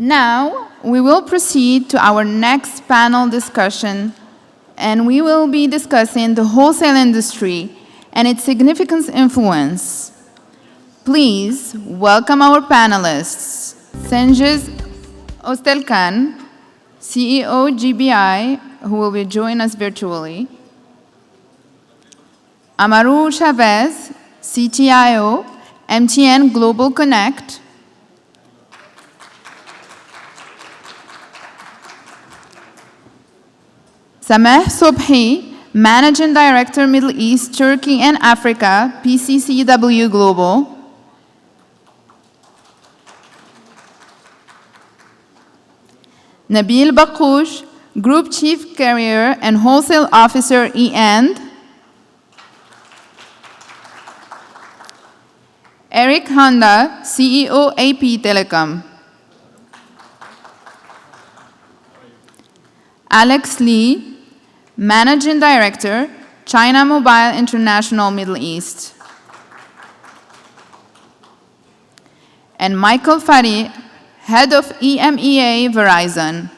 Now, we will proceed to our next panel discussion, and we will be discussing the wholesale industry and its significant influence. Please welcome our panelists, Cengiz Oztelcan, CEO GBI, who will be joining us virtually, Amaru Chavez, CTIO, MTN GlobalConnect, Sobhy, Managing Director, Middle East, Turkey, and Africa, PCCW Global, Nabil Baccouche, Group Chief Carrier and Wholesale Officer, E&, Eric Handa, CEO, APTelecom, Alex Lee, Managing Director, China Mobile International Middle East, and Michael Farrie, Head of EMEA Verizon.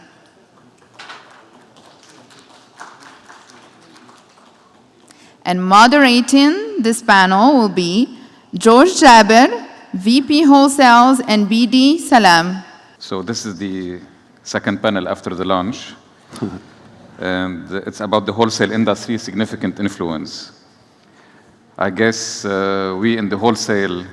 And moderating this panel will be George Jaber, VP Wholesales and BD Salam. So this is the second panel after the launch. And it's about the wholesale industry's significant influence. I guess we in the wholesale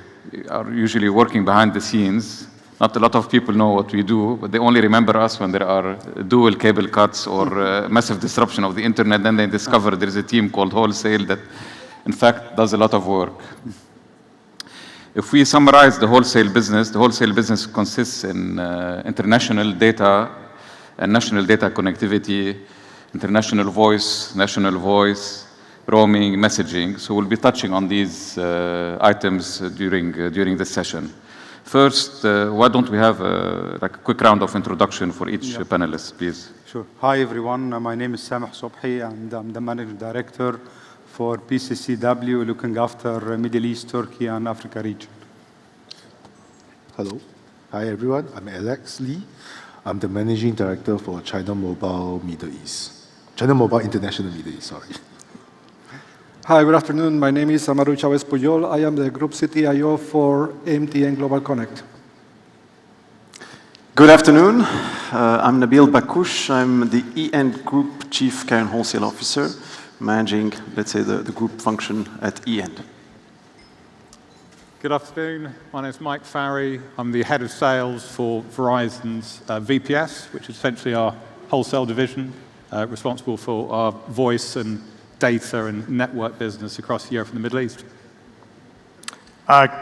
are usually working behind the scenes. Not a lot of people know what we do, but they only remember us when there are dual cable cuts or massive disruption of the internet. Then they discover there is a team called Wholesale that, in fact, does a lot of work. If we summarize the wholesale business consists in international data and national data connectivity, international voice, national voice, roaming, messaging. So we'll be touching on these items during this session. First, why don't we have a quick round of introduction for each panelist, please? Sure. Hi, everyone. My name is Sobhy, and I'm the Managing Director for PCCW, looking after Middle East, Turkey, and Africa region. Hello. Hi, everyone. I'm Alex Lee. I'm the Managing Director for China Mobile Middle East. China Mobile International Middle East, sorry. Hi, good afternoon. My name is Amaru Chavez. I am the Group CTIO for MTN GlobalConnect. Good afternoon. I'm Nabil Baccouche. I'm the E&D Group Chief Carrier and Wholesale Officer, managing, let's say, the group function at E&D. Good afternoon. My name is Mike Farrie. I'm the Head of Sales for Verizon's VPS, which is essentially our wholesale division, responsible for our voice and data and network business across Europe and the Middle East.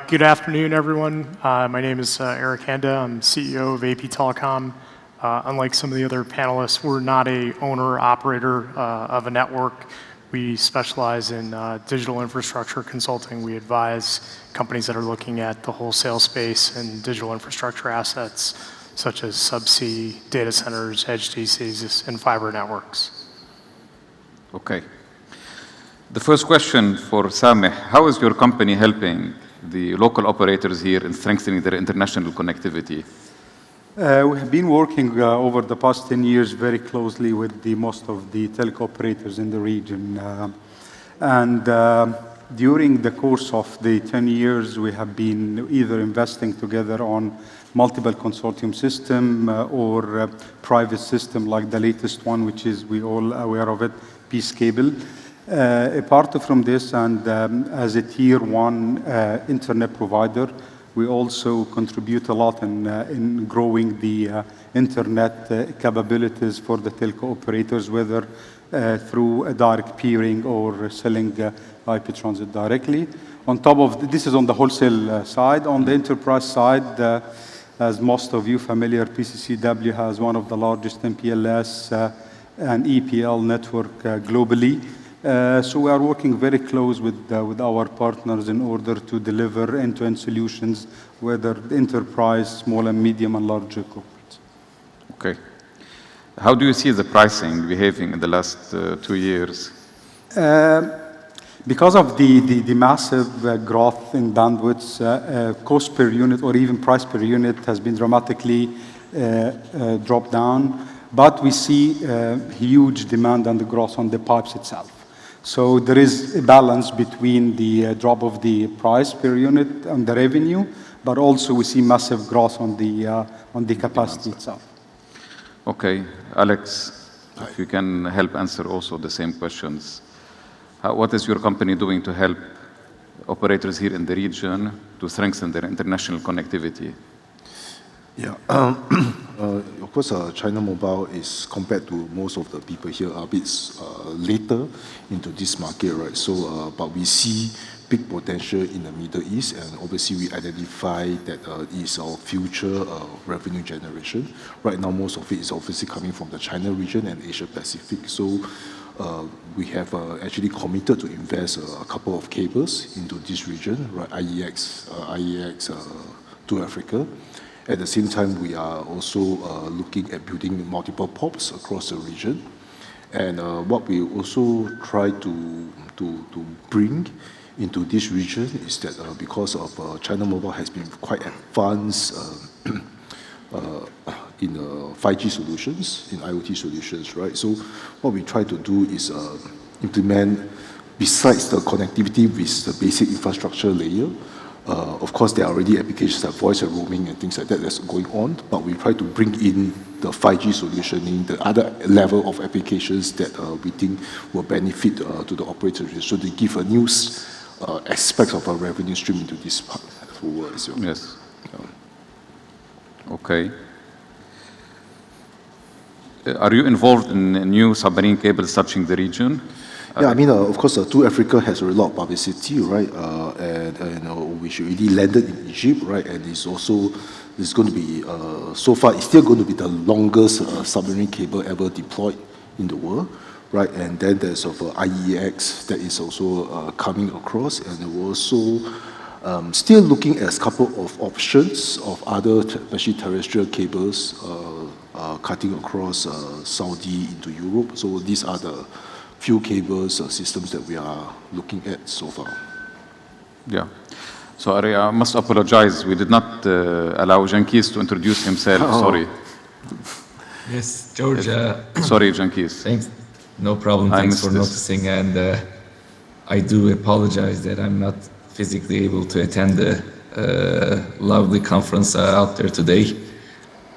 Good afternoon, everyone. My name is Eric Handa. I'm CEO of APTelecom. Unlike some of the other panelists, we're not an owner-operator of a network. We specialize in digital infrastructure consulting. We advise companies that are looking at the wholesale space and digital infrastructure assets, such as subsea, data centers, edge DCs, and fiber networks. Okay. The first question for Sameh, how is your company helping the local operators here in strengthening their international connectivity? We have been working over the past 10 years very closely with most of the telco operators in the region. During the course of the 10 years, we have been either investing together on multiple consortium system or private system like the latest one, which is we all aware of it, Peace Cable. Apart from this, and as a tier one internet provider, we also contribute a lot in growing the internet capabilities for the telco operators, whether through a direct peering or selling IP transit directly. On top of this is on the wholesale side. On the enterprise side, as most of you familiar, PCCW has one of the largest MPLS and EPL network globally. So we are working very close with our partners in order to deliver end-to-end solutions, whether enterprise, small and medium and large corporates. Okay. How do you see the pricing behaving in the last 2 years? Because of the massive growth in bandwidths, cost per unit or even price per unit has been dramatically drop down, but we see huge demand and growth on the pipes itself. So there is a balance between the drop of the price per unit and the revenue, but also we see massive growth on the capacity itself. Okay, Alex, if you can help answer also the same questions. What is your company doing to help operators here in the region to strengthen their international connectivity? Yeah, of course, China Mobile is, compared to most of the people here, a bit later into this market, right? So, but we see big potential in the Middle East, and obviously we identify that it is our future revenue generation. Right now, most of it is obviously coming from the China region and Asia Pacific. So, we have actually committed to invest a couple of cables into this region, right? IEX to Africa. At the same time, we are also looking at building multiple POPs across the region. And what we also try to bring into this region is that because of China Mobile has been quite advanced in 5G solutions, in IoT solutions, right? So what we try to do is implement, besides the connectivity with the basic infrastructure layer, of course, there are already applications like voice and roaming and things like that that's going on, but we try to bring in the 5G solutioning, the other level of applications that we think will benefit to the operators. So they give a new aspect of our revenue stream into this part as well. Yes. Okay. Are you involved in new submarine cables touching the region? Yeah, I mean, of course, To Africa has a lot of publicity, right? And we should really landed in Egypt, right? And it's going to be, so far, it's still going to be the longest submarine cable ever deployed in the world, right? And then there's IEX that is also coming across, and we're also still looking at a couple of options of other, especially terrestrial cables cutting across Saudi into Europe. So these are the few cables systems that we are looking at so far. Yeah. So I must apologize. We did not allow Cengiz to introduce himself. Oh. Sorry. Yes, George. Sorry, Cengiz. Thanks. No problem. Thanks for noticing. And I do apologize that I'm not physically able to attend the lovely conference out there today.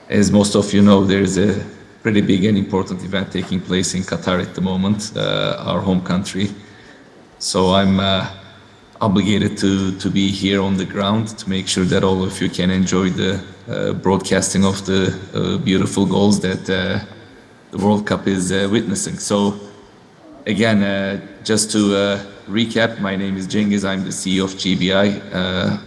As most of you know, there's a pretty big and important event taking place in Qatar at the moment, our home country. So I'm obligated to be here on the ground to make sure that all of you can enjoy the broadcasting of the beautiful goals that the World Cup is witnessing. So again, just to recap, my name is Cengiz. I'm the CEO of GBI,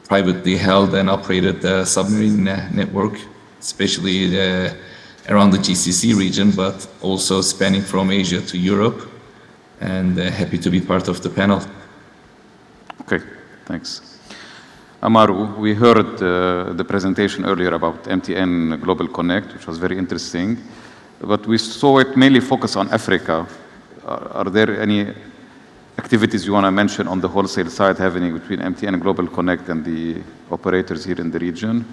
privately held and operated submarine network, especially around the GCC region, but also spanning from Asia to Europe, and happy to be part of the panel. Okay, thanks. Amaru, we heard the presentation earlier about MTN GlobalConnect, which was very interesting, but we saw it mainly focus on Africa. Are there any activities you want to mention on the wholesale side happening between MTN GlobalConnect and the operators here in the region?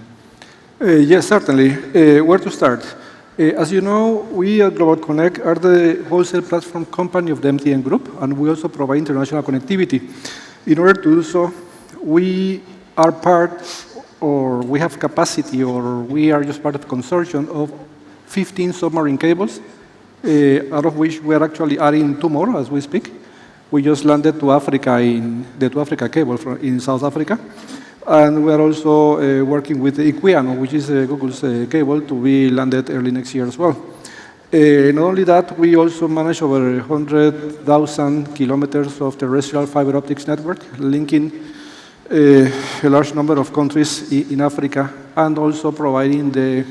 Yes, certainly. Where to start? As you know, we at GlobalConnect are the wholesale platform company of the MTN Group, and we also provide international connectivity. In order to do so, we are part, or we have capacity, or we are just part of a consortium of 15 submarine cables, out of which we are actually adding 2 more as we speak. We just landed to Africa in the To Africa cable in South Africa. And we are also working with Equiano, which is Google's cable, to be landed early next year as well. Not only that, we also manage over 100,000 kilometers of terrestrial fiber optics network, linking a large number of countries in Africa, and also providing the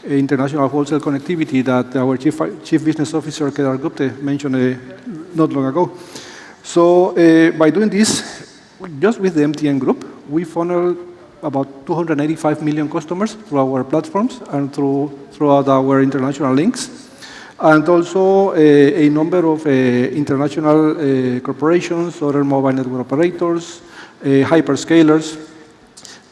international wholesale connectivity that our Chief Business Officer, Kedar Gupte, mentioned not long ago. So by doing this, just with the MTN Group, we funnel about 285 million customers through our platforms and throughout our international links, and also a number of international corporations, other mobile network operators, hyperscalers,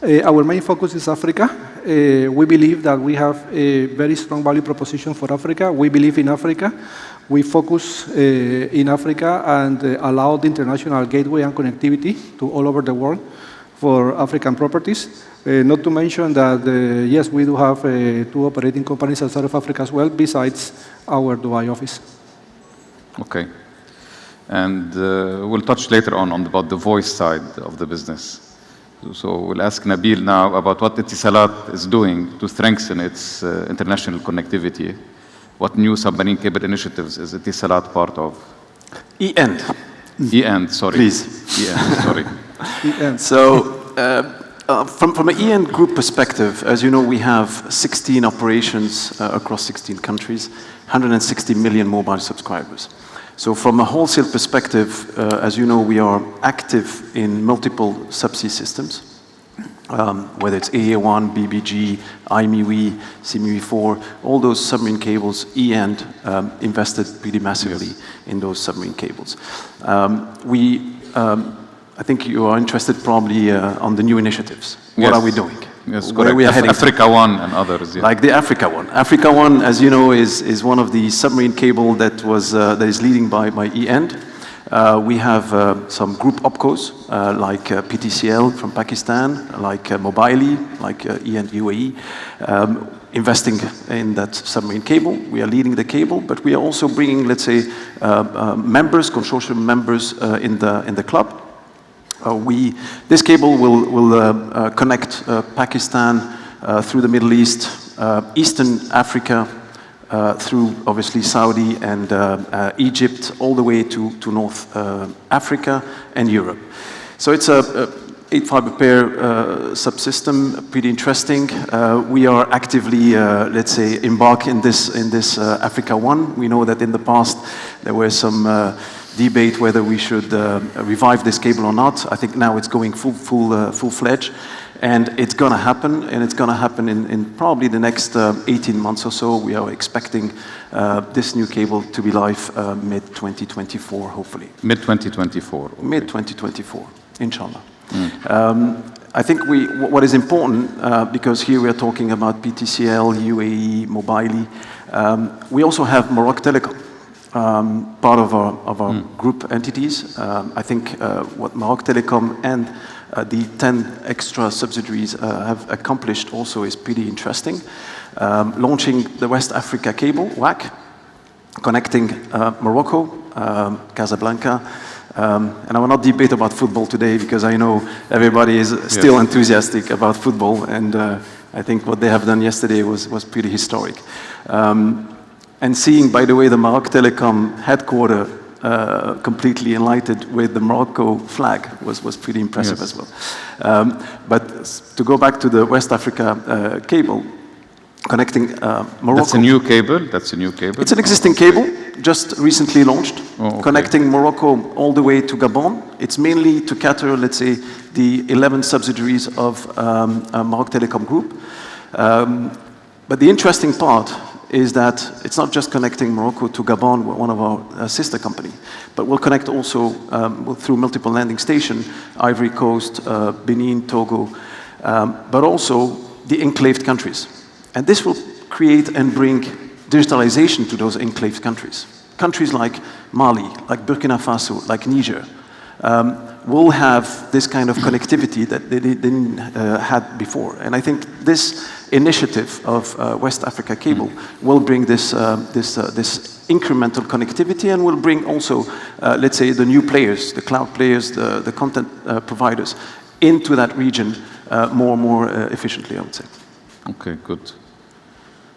Our main focus is Africa. We believe that we have a very strong value proposition for Africa. We believe in Africa. We focus in Africa and allow the international gateway and connectivity to all over the world for African properties. Not to mention that, yes, we do have 2 operating companies outside of Africa as well, besides our Dubai office. Okay. And we'll touch later on about the voice side of the business. So we'll ask Nabil now about what Etisalat is doing to strengthen its international connectivity. What new submarine cable initiatives is Etisalat part of? E-end. E-end, sorry. Please. E-end, sorry. E-end. So from an E-end group perspective, as you know, we have 16 operations across 16 countries, 160 million mobile subscribers. So from a wholesale perspective, as you know, we are active in multiple subsea systems, whether it's AA1, BBG, IMEA, CMI4, all those submarine cables, E-end invested pretty massively in those submarine cables. I think you are interested probably on the new initiatives. What are we doing? Yes, where we are heading Africa One and others. Yeah. Like the Africa One. Africa One, as you know, is one of the submarine cable that is leading by E-end. We have some group opcos like PTCL from Pakistan, like Mobily, like E-end UAE, investing in that submarine cable. We are leading the cable, but we are also bringing, let's say, members, consortium members in the club. This cable will connect Pakistan through the Middle East, Eastern Africa, through obviously Saudi and Egypt, all the way to North Africa and Europe. So it's a 8-fiber pair subsystem, pretty interesting. We are actively, let's say, embark in this Africa One. We know that in the past there were some debate whether we should revive this cable or not. I think now it's going full-fledged, and it's going to happen, and it's going to happen in probably the next 18 months or so. We are expecting this new cable to be live mid-2024, hopefully. Mid-2024. Okay. Mid-2024, inshallah. I think what is important, because here we are talking about PTCL, UAE, Mobily, we also have Amaru Telecom. Part of our group entities. I think what Amaru Telecom and the 10 extra subsidiaries have accomplished also is pretty interesting. Launching the West Africa cable, WAC, connecting Morocco, Casablanca, and I will not debate about football today because I know everybody is still enthusiastic about football, and I think what they have done yesterday was pretty historic. And seeing, by the way, the Amaru Telecom headquarters completely enlightened with the Morocco flag was pretty impressive as well. But to go back to the West Africa cable, connecting Morocco. That's a new cable? That's a new cable? It's an existing cable, just recently launched, connecting Morocco all the way to Gabon. It's mainly to cater, let's say, the 11 subsidiaries of Amaru Telecom Group. But the interesting part is that it's not just connecting Morocco to Gabon, one of our sister company, but we'll connect also through multiple landing stations, Ivory Coast, Benin, Togo, but also the enclaved countries. And this will create and bring digitalization to those enclaved countries. Countries like Mali, like Burkina Faso, like Niger, will have this kind of connectivity that they didn't had before. And I think this initiative of West Africa Cable will bring this incremental connectivity and will bring also, let's say, the new players, the cloud players, the content providers into that region more and more efficiently, I would say. Okay, good.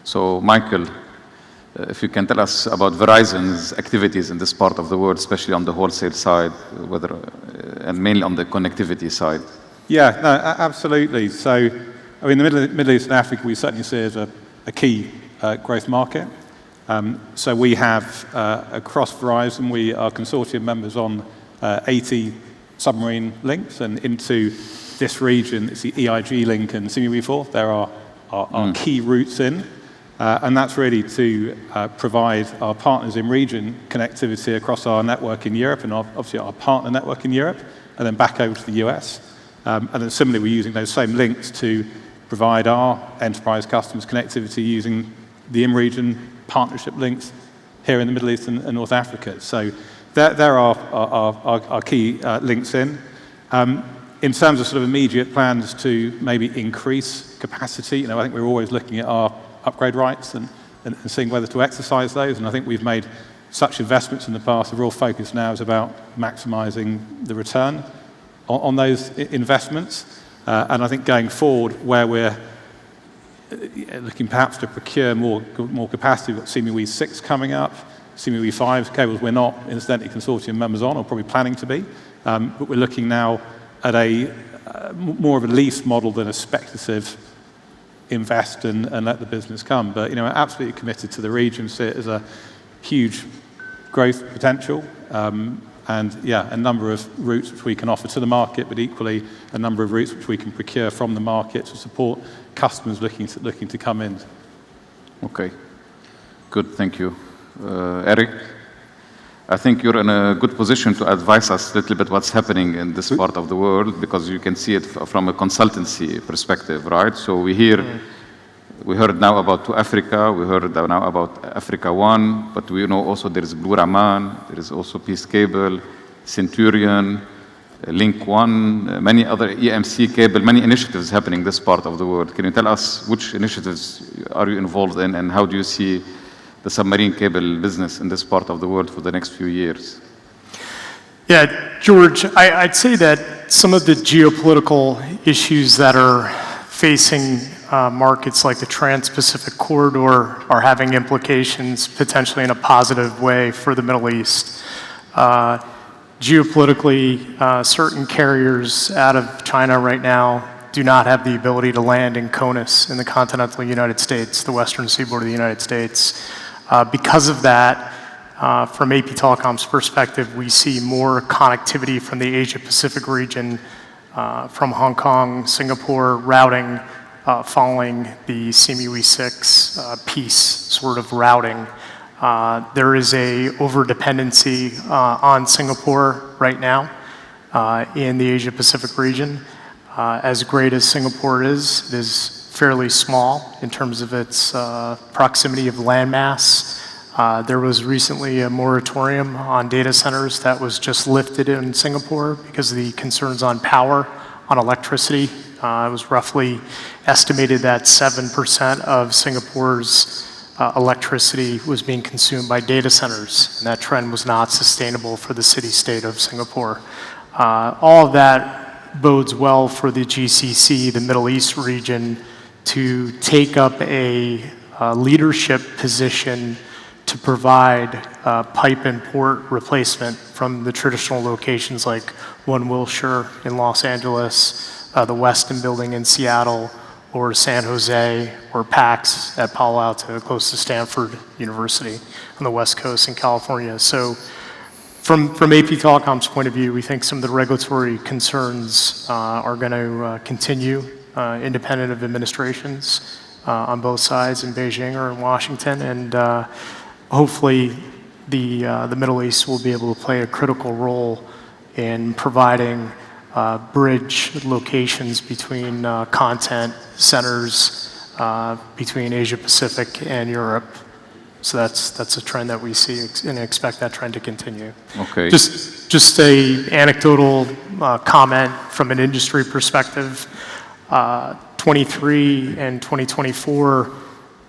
So, Michael, if you can tell us about Verizon's activities in this part of the world, especially on the wholesale side, and mainly on the connectivity side. Yeah, no, absolutely. So, I mean, the Middle East and Africa, we certainly see as a key growth market. So we have, across Verizon, we are consortium members on 80 submarine links, and into this region, it's the EIG link and CMI4. There are key routes in. And that's really to provide our partners in region connectivity across our network in Europe and obviously our partner network in Europe, and then back over to the US. And then similarly, we're using those same links to provide our enterprise customers connectivity using the in-region partnership links here in the Middle East and North Africa. So there are our key links in. In terms of sort of immediate plans to maybe increase capacity, I think we're always looking at our upgrade rights and seeing whether to exercise those. And I think we've made such investments in the past. The real focus now is about maximizing the return on those investments. And I think going forward, where we're looking perhaps to procure more capacity, we've got CMI 6 coming up, CMI 5 cables we're not incidentally consortium members on, or probably planning to be. But we're looking now at a more of a lease model than a speculative invest and let the business come. But we're absolutely committed to the region, see it as a huge growth potential, and yeah, a number of routes which we can offer to the market, but equally a number of routes which we can procure from the market to support customers looking to come in. Okay, good, thank you. Eric, I think you're in a good position to advise us a little bit what's happening in this part of the world, because you can see it from a consultancy perspective, right? So we heard now about To Africa, we heard now about Africa One, but we know also there is Blue Raman, there is also Peace Cable, Centurion, Link One, many other EMC cable, many initiatives happening in this part of the world. Can you tell us which initiatives are you involved in, and how do you see the submarine cable business in this part of the world for the next few years? Yeah, George, I'd say that some of the geopolitical issues that are facing markets like the Trans-Pacific Corridor are having implications potentially in a positive way for the Middle East. Geopolitically, certain carriers out of China right now do not have the ability to land in CONUS in the continental United States, the western seaboard of the United States. Because of that, from APTelecom's perspective, we see more connectivity from the Asia-Pacific region, from Hong Kong, Singapore, routing following the CMI 6 piece sort of routing. There is a over-dependency on Singapore right now in the Asia-Pacific region. As great as Singapore is, it is fairly small in terms of its proximity of landmass. There was recently a moratorium on data centers that was just lifted in Singapore because of the concerns on power, on electricity. It was roughly estimated that 7% of Singapore's electricity was being consumed by data centers, and that trend was not sustainable for the city-state of Singapore. All of that bodes well for the GCC, the Middle East region, to take up a leadership position to provide pipe and port replacement from the traditional locations like One Wilshire in Los Angeles, the Westin Building in Seattle, or San Jose, or PAX at Palo Alto, close to Stanford University on the West Coast in California. So from APTelecom's point of view, we think some of the regulatory concerns are going to continue independent of administrations on both sides in Beijing or in Washington, and hopefully the Middle East will be able to play a critical role in providing bridge locations between content centers between Asia Pacific and Europe. So that's a trend that we see and expect that trend to continue. Okay. Just a anecdotal comment from an industry perspective. 23 and 2024,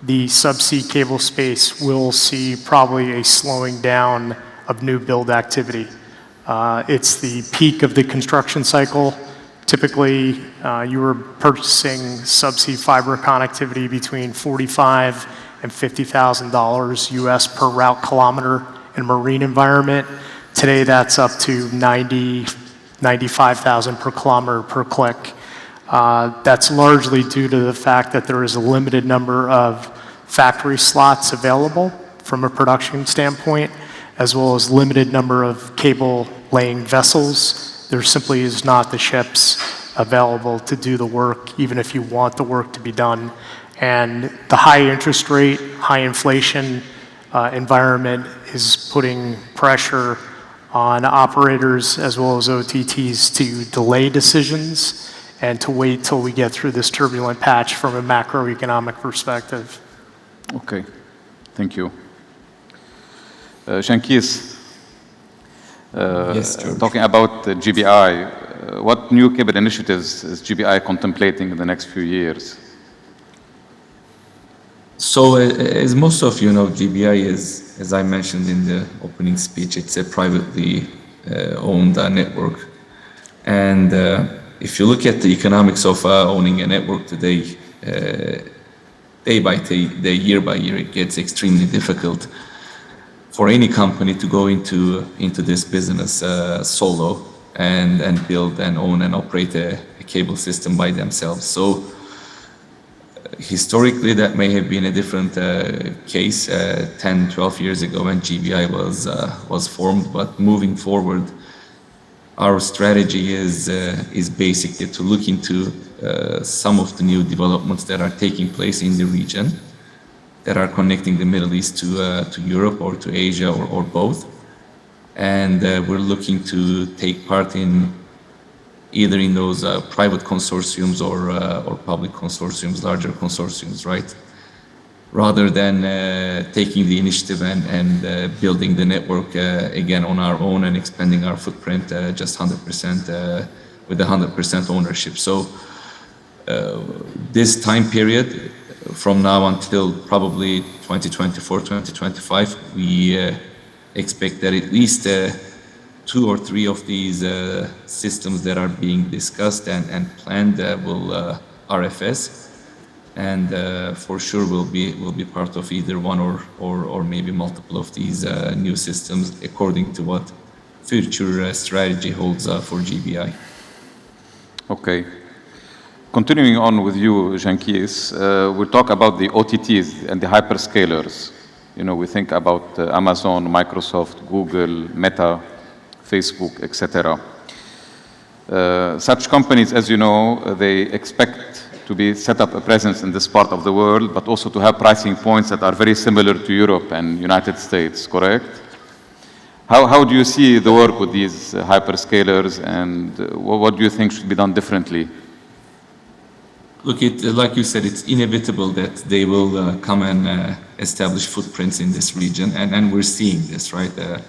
the subsea cable space will see probably a slowing down of new build activity. It's the peak of the construction cycle. Typically, you were purchasing subsea fiber connectivity between $45,000 and $50,000 US per route kilometer in a marine environment. Today, that's up to $95,000 per kilometer per click. That's largely due to the fact that there is a limited number of factory slots available from a production standpoint, as well as limited number of cable laying vessels. There simply is not the ships available to do the work, even if you want the work to be done. And the high interest rate, high inflation environment is putting pressure on operators as well as OTTs to delay decisions and to wait till we get through this turbulent patch from a macroeconomic perspective. Okay, thank you. Cengiz, Yes, George. talking about GBI, what new cable initiatives is GBI contemplating in the next few years? So as most of you know, GBI is, as I mentioned in the opening speech, it's a privately owned network. And if you look at the economics of owning a network today, day by day, year by year, it gets extremely difficult for any company to go into this business solo and build and own and operate a cable system by themselves. So historically, that may have been a different case 10, 12 years ago when GBI was formed. But moving forward, our strategy is basically to look into some of the new developments that are taking place in the region that are connecting the Middle East to Europe or to Asia or both. And we're looking to take part in either in those private consortiums or public consortiums, larger consortiums, right? Rather than taking the initiative and building the network again on our own and expanding our footprint just 100% with 100% ownership. So this time period, from now until probably 2024, 2025, we expect that at least 2 or 3 of these systems that are being discussed and planned will RFS, and for sure will be part of either one or maybe multiple of these new systems according to what future strategy holds for GBI. Okay. Continuing on with you, Cengiz, we'll talk about the OTTs and the hyperscalers. You know, we think about Amazon, Microsoft, Google, Meta, Facebook, etc. Such companies, as you know, they expect to be set up a presence in this part of the world, but also to have pricing points that are very similar to Europe and United States, correct? How do you see the work with these hyperscalers, and what do you think should be done differently? Look, like you said, it's inevitable that they will come and establish footprints in this region, and we're seeing this, right?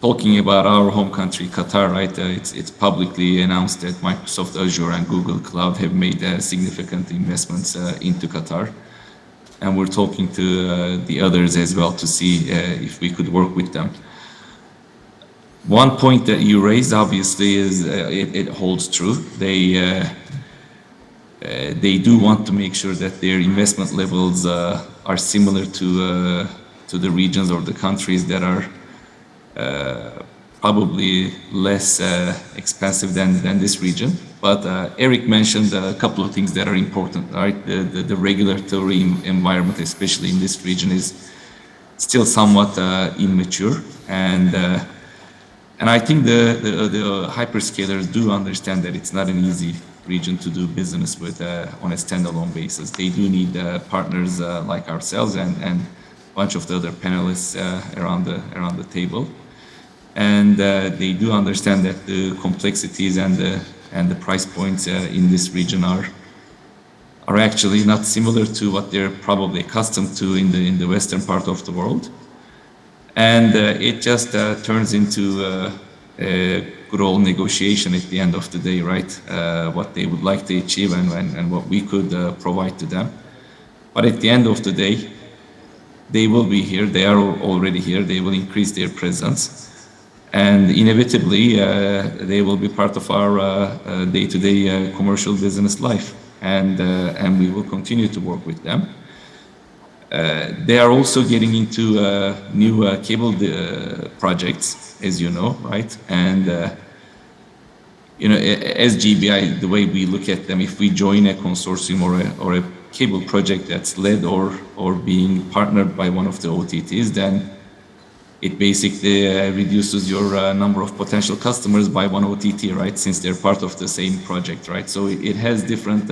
Talking about our home country, Qatar, right? It's publicly announced that Microsoft Azure and Google Cloud have made significant investments into Qatar, and we're talking to the others as well to see if we could work with them. One point that you raised, obviously, is it holds true. They do want to make sure that their investment levels are similar to the regions or the countries that are probably less expensive than this region. But Eric mentioned a couple of things that are important, right? The regulatory environment, especially in this region, is still somewhat immature, and I think the hyperscalers do understand that it's not an easy region to do business with on a standalone basis. They do need partners like ourselves and a bunch of the other panelists around the table. And they do understand that the complexities and the price points in this region are actually not similar to what they're probably accustomed to in the western part of the world. And it just turns into a good old negotiation at the end of the day, right? What they would like to achieve and what we could provide to them. But at the end of the day, they will be here. They are already here. They will increase their presence. And inevitably, they will be part of our day-to-day commercial business life. And we will continue to work with them. They are also getting into new cable projects, as you know, right? And you know, as GBI, the way we look at them, if we join a consortium or a cable project that's led or being partnered by one of the OTTs, then it basically reduces your number of potential customers by one OTT, right? Since they're part of the same project, right? So it has different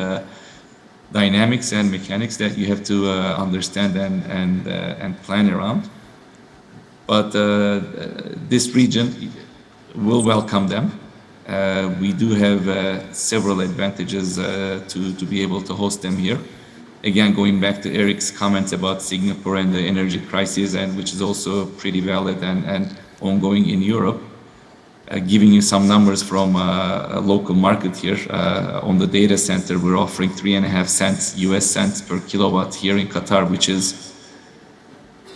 dynamics and mechanics that you have to understand and plan around. But this region, we'll welcome them. We do have several advantages to be able to host them here. Again, going back to Eric's comments about Singapore and the energy crisis, and which is also pretty valid and ongoing in Europe. Giving you some numbers from a local market here, on the data center, we're offering 3.5 cents, US cents per kilowatt here in Qatar, which is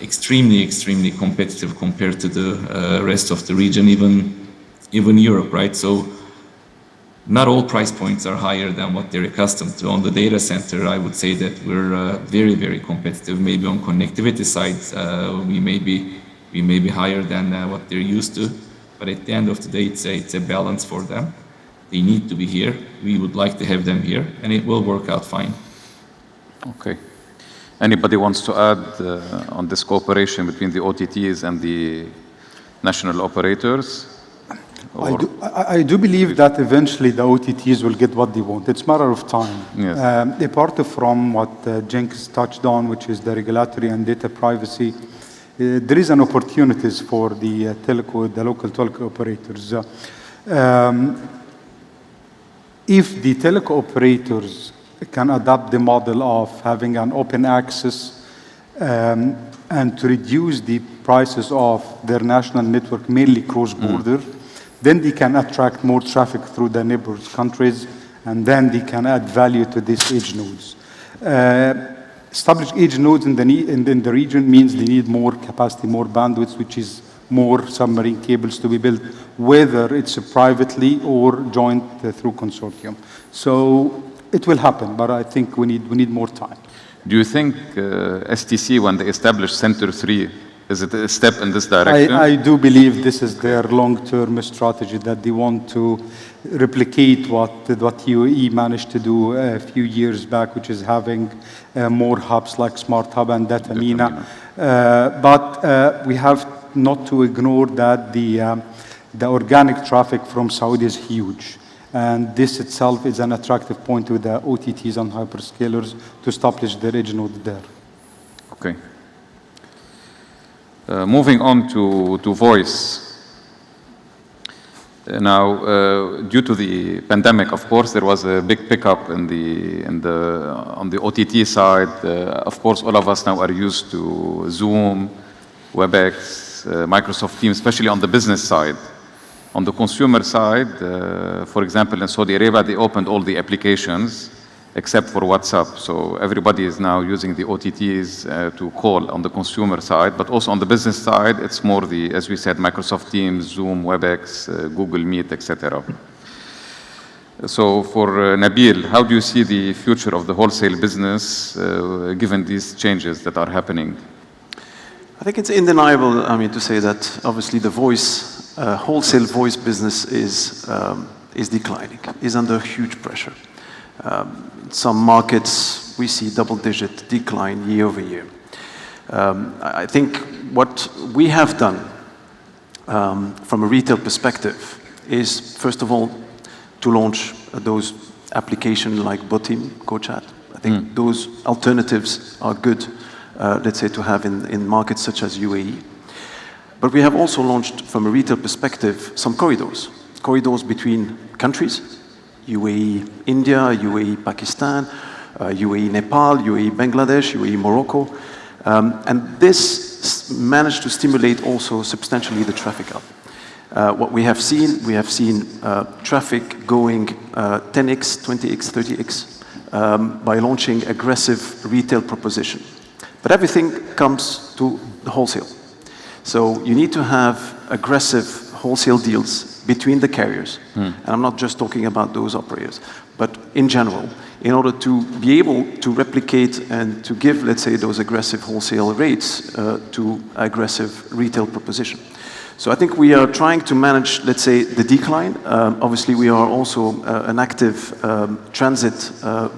extremely, extremely competitive compared to the rest of the region, even Europe, right? So not all price points are higher than what they're accustomed to. On the data center, I would say that we're very, very competitive. Maybe on connectivity side, we may be higher than what they're used to. But at the end of the day, it's a balance for them. They need to be here. We would like to have them here, and it will work out fine. Okay. Anybody wants to add on this cooperation between the OTTs and the national operators? I do believe that eventually the OTTs will get what they want. It's a matter of time. Yes. Apart from what Cengiz touched on, which is the regulatory and data privacy, there is an opportunities for the local telco operators. If the telco operators can adopt the model of having an open access and to reduce the prices of their national network, mainly cross-border, then they can attract more traffic through the neighbors countries, and then they can add value to these edge nodes. Established edge nodes in the region means they need more capacity, more bandwidth, which is more submarine cables to be built, whether it's privately or joint through consortium. So it will happen, but I think we need more time. Do you think STC, when they established Center 3, is it a step in this direction? I do believe this is their long-term strategy, that they want to replicate what UAE managed to do a few years back, which is having more hubs like Smart Hub and Data Mina. But we have not to ignore that the organic traffic from Saudi is huge. And this itself is an attractive point with the OTTs and hyperscalers to establish their edge node there. Okay. Moving on to voice. Now, due to the pandemic, of course, there was a big pickup on the OTT side. Of course, all of us now are used to Zoom, WebEx, Microsoft Teams, especially on the business side. On the consumer side, for example, in Saudi Arabia, they opened all the applications except for WhatsApp. So everybody is now using the OTTs to call on the consumer side, but also on the business side, it's more as we said, Microsoft Teams, Zoom, WebEx, Google Meet, etc. So for Nabil, how do you see the future of the wholesale business given these changes that are happening? I think it's undeniable, to say that obviously the voice, wholesale voice business is declining, is under huge pressure. In some markets, we see double-digit decline year over year. I think what we have done from a retail perspective is, first of all, to launch those applications like Botim, GoChat. I think those alternatives are good, let's say, to have in markets such as UAE. But we have also launched, from a retail perspective, some corridors between countries. UAE India, UAE Pakistan, UAE Nepal, UAE Bangladesh, UAE Morocco. And this managed to stimulate also substantially the traffic up. What we have seen traffic going 10x, 20x, 30x by launching aggressive retail proposition. But everything comes to the wholesale. So you need to have aggressive wholesale deals between the carriers. And I'm not just talking about those operators, but in general, in order to be able to replicate and to give, let's say, those aggressive wholesale rates to aggressive retail proposition. So I think we are trying to manage, let's say, the decline. Obviously, we are also an active transit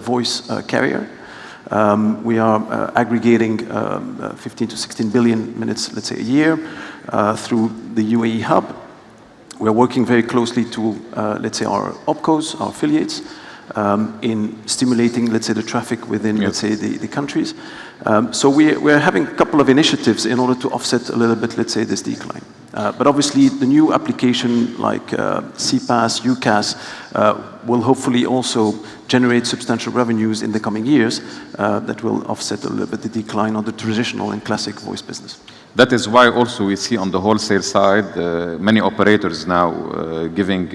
voice carrier. We are aggregating 15 to 16 billion minutes, let's say, a year through the UAE hub. We're working very closely to, let's say, our opcos, our affiliates, in stimulating, let's say, the traffic within, let's say, the countries. So we're having a couple of initiatives in order to offset a little bit, let's say, this decline. But obviously, the new application like CPaaS, UCaaS will hopefully also generate substantial revenues in the coming years that will offset a little bit the decline on the traditional and classic voice business. That is why also we see on the wholesale side many operators now giving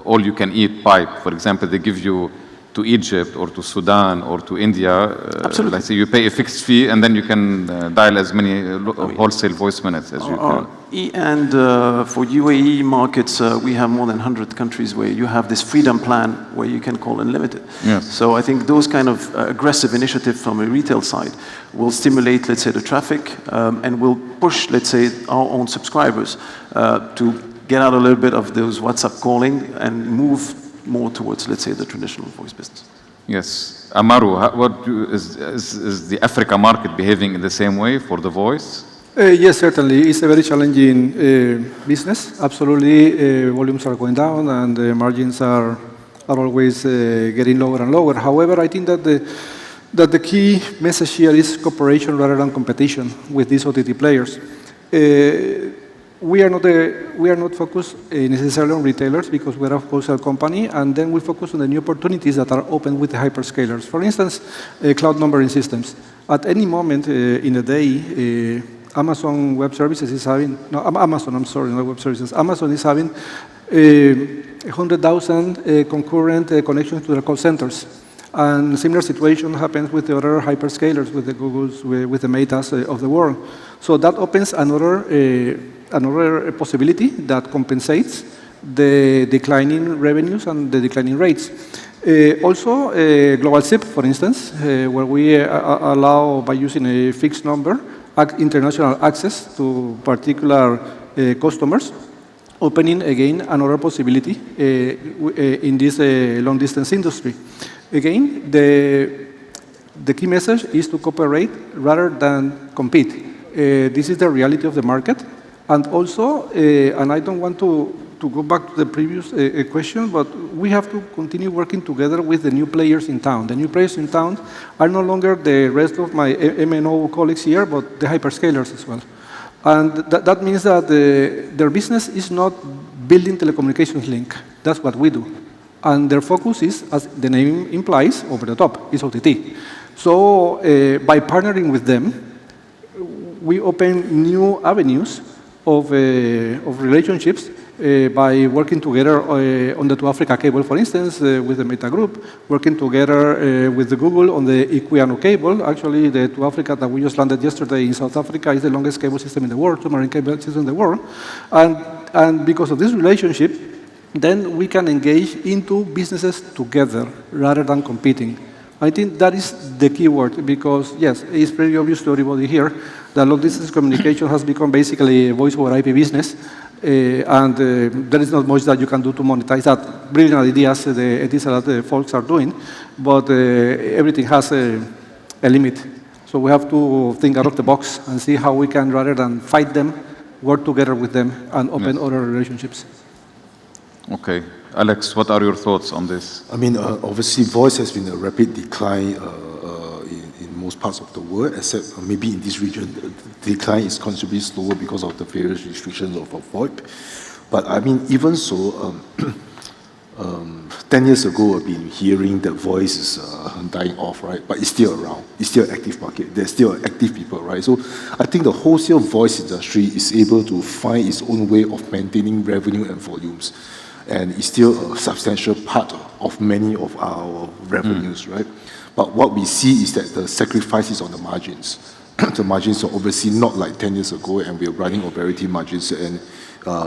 all-you-can-eat pipe. For example, they give you to Egypt or to Sudan or to India. Absolutely. Let's say you pay a fixed fee and then you can dial as many wholesale voice minutes as you can. And for UAE markets, we have more than 100 countries where you have this freedom plan where you can call unlimited. Yes. So I think those kind of aggressive initiatives from a retail side will stimulate, let's say, the traffic and will push, let's say, our own subscribers to get out a little bit of those WhatsApp calling and move more towards, let's say, the traditional voice business. Yes. Amaru, is the Africa market behaving in the same way for the voice? Yes, certainly. It's a very challenging business. Absolutely, volumes are going down and the margins are always getting lower and lower. However, I think that the key message here is cooperation rather than competition with these OTT players. We are not focused necessarily on retailers because we're a wholesale company, and then we focus on the new opportunities that are open with the hyperscalers. For instance, cloud numbering systems. At any moment in the day, Amazon Web Services is having, no, Amazon, I'm sorry, not Web Services. Amazon is having 100,000 concurrent connections to their call centers. And similar situation happens with the other hyperscalers, with the Googles, with the Metas of the world. So that opens another possibility that compensates the declining revenues and the declining rates. Also, Global SIP, for instance, where we allow, by using a fixed number, international access to particular customers, opening again another possibility in this long-distance industry. Again, the key message is to cooperate rather than compete. This is the reality of the market. And also, and I don't want to go back to the previous question, but we have to continue working together with the new players in town. The new players in town are no longer the rest of my MNO colleagues here, but the hyperscalers as well. And that means that their business is not building telecommunications link. That's what we do. And their focus is, as the name implies, over the top, is OTT. So by partnering with them, we open new avenues of relationships by working together on the To Africa cable, for instance, with the Meta Group, working together with the Google on the Equiano cable. Actually, the To Africa that we just landed yesterday in South Africa is the longest cable system in the world, submarine cable system in the world. And because of this relationship, then we can engage into businesses together rather than competing. I think that is the key word because, yes, it's pretty obvious to everybody here that long-distance communication has become basically a voice over IP business, and there is not much that you can do to monetize that. Brilliant ideas, the APTelecom folks are doing, but everything has a limit. So we have to think out of the box and see how we can, rather than fight them, work together with them and open other relationships. Okay. Alex, what are your thoughts on this? I mean, obviously, voice has been a rapid decline in most parts of the world, except maybe in this region, the decline is considerably slower because of the various restrictions of VoIP. But I mean, even so, 10 years ago, I've been hearing that voice is dying off, right? But it's still around. It's still an active market. There's still active people, right? So I think the wholesale voice industry is able to find its own way of maintaining revenue and volumes. And it's still a substantial part of many of our revenues, right? But what we see is that the sacrifice is on the margins. The margins are obviously not like 10 years ago, and we're running operating margins. And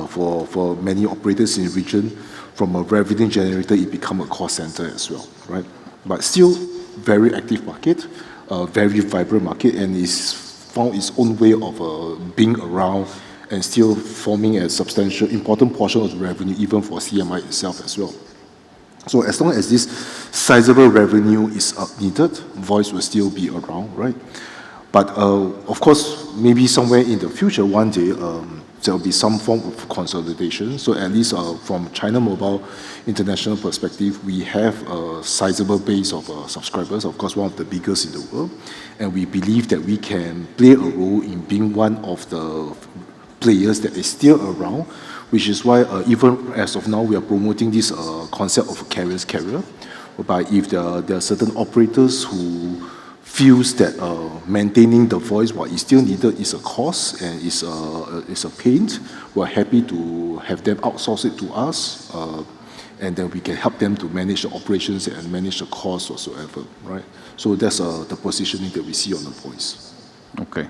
for many operators in the region, from a revenue generator, it becomes a cost center as well, right? But still, very active market, very vibrant market, and it's found its own way of being around and still forming a substantial, important portion of the revenue, even for CMI itself as well. So as long as this sizable revenue is needed, voice will still be around, right? But of course, maybe somewhere in the future, one day, there will be some form of consolidation. So at least from China Mobile international perspective, we have a sizable base of subscribers, of course, one of the biggest in the world. And we believe that we can play a role in being one of the players that is still around, which is why even as of now, we are promoting this concept of a carrier's carrier, whereby if there are certain operators who feels that maintaining the voice while it's still needed is a cost and is a pain, we're happy to have them outsource it to us, and then we can help them to manage the operations and manage the costs whatsoever, right? So that's the positioning that we see on the voice. Okay.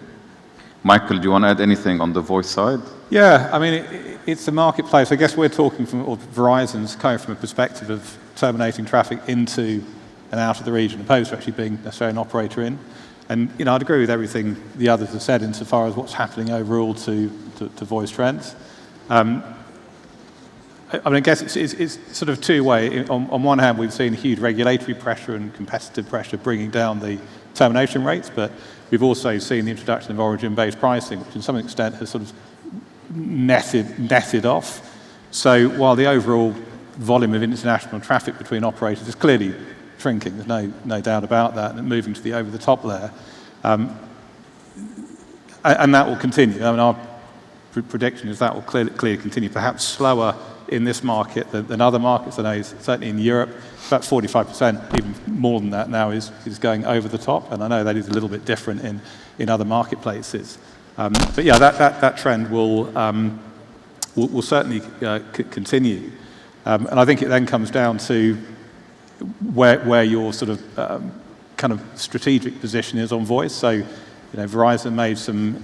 Michael, do you want to add anything on the voice side? Yeah, I mean, it's a marketplace. I guess we're talking or Verizon's coming from a perspective of terminating traffic into and out of the region, opposed to actually being necessarily an operator in. And I'd agree with everything the others have said insofar as what's happening overall to voice trends. I mean, I guess it's sort of two-way. On one hand, we've seen huge regulatory pressure and competitive pressure bringing down the termination rates, but we've also seen the introduction of origin-based pricing, which to some extent has sort of netted off. So while the overall volume of international traffic between operators is clearly shrinking, there's no doubt about that, and moving to the over-the-top layer. And that will continue. I mean, our prediction is that will clearly continue, perhaps slower in this market than other markets. I know certainly in Europe, about 45%, even more than that now, is going over the top, and I know that is a little bit different in other marketplaces. But yeah, that trend will certainly continue. And I think it then comes down to where your sort of kind of strategic position is on voice. So, Verizon made some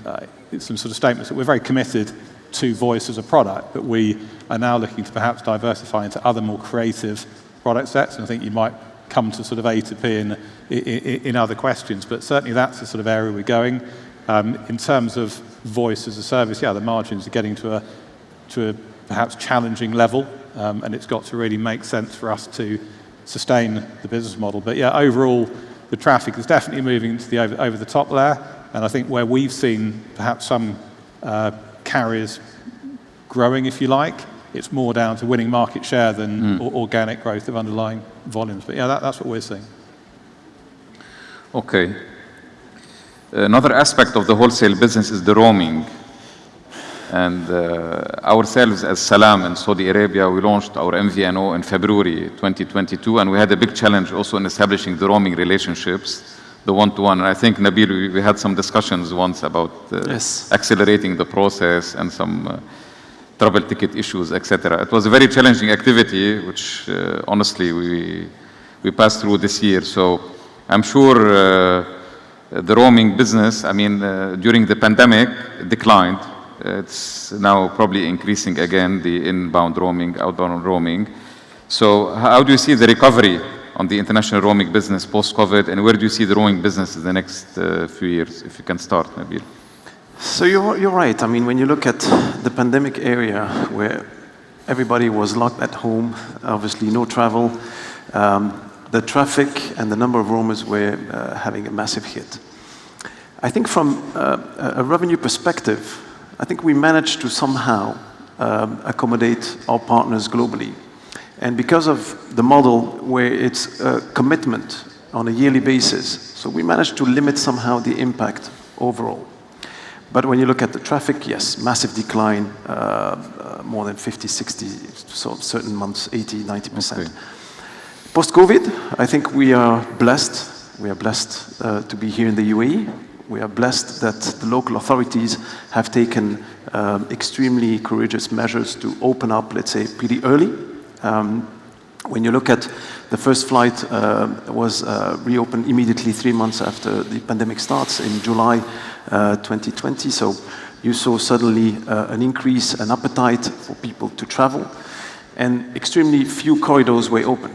sort of statements that we're very committed to voice as a product, but we are now looking to perhaps diversify into other more creative product sets. And I think you might come to sort of A to P in other questions, but certainly that's the sort of area we're going. In terms of voice as a service, yeah, the margins are getting to a perhaps challenging level, and it's got to really make sense for us to sustain the business model. But yeah, overall, the traffic is definitely moving to the over-the-top layer, and I think where we've seen perhaps some carriers growing, if you like, it's more down to winning market share than organic growth of underlying volumes. But yeah, that's what we're seeing. Okay. Another aspect of the wholesale business is the roaming. And ourselves as Salam in Saudi Arabia, we launched our MVNO in February 2022, and we had a big challenge also in establishing the roaming relationships, the one-to-one. And I think, Nabil, we had some discussions once about accelerating the process and some trouble ticket issues, etc. It was a very challenging activity, which honestly we passed through this year. So I'm sure the roaming business, I mean, during the pandemic, declined. It's now probably increasing again, the inbound roaming, outbound roaming. So how do you see the recovery on the international roaming business post-COVID, and where do you see the roaming business in the next few years? If you can start, Nabil. So you're right. I mean, when you look at the pandemic area where everybody was locked at home, obviously no travel, the traffic and the number of roamers were having a massive hit. I think from a revenue perspective, I think we managed to somehow accommodate our partners globally. And because of the model where it's a commitment on a yearly basis, so we managed to limit somehow the impact overall. But when you look at the traffic, yes, massive decline, more than 50, 60, so certain months, 80, 90%. Okay. Post-COVID, I think we are blessed. We are blessed to be here in the UAE. We are blessed that the local authorities have taken extremely courageous measures to open up, let's say, pretty early. When you look at the first flight was reopened immediately 3 months after the pandemic starts in July 2020. So you saw suddenly an increase, an appetite for people to travel, and extremely few corridors were open.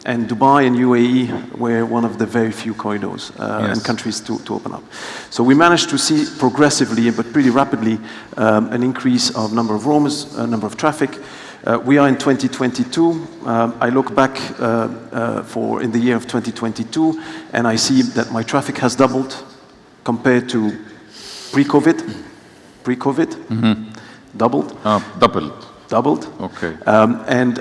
And Dubai and UAE were one of the very few corridors and countries to open up. So we managed to see progressively, but pretty rapidly, an increase of number of roamers, number of traffic. We are in 2022. I look back in the year of 2022, and I see that my traffic has doubled compared to pre-COVID. Doubled. Doubled. Okay. And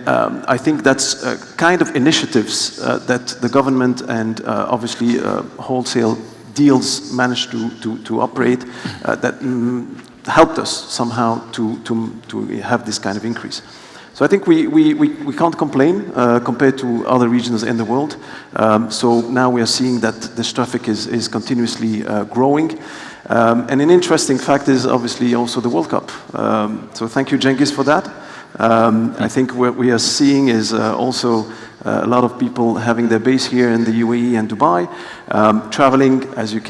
I think that's kind of initiatives that the government and obviously wholesale deals managed to operate that helped us somehow to have this kind of increase. So I think we can't complain compared to other regions in the world. So now we are seeing that this traffic is continuously growing. And an interesting fact is obviously also the World Cup. So thank you, Cengiz, for that. I think what we are seeing is also a lot of people having their base here in the UAE and Dubai, traveling, as you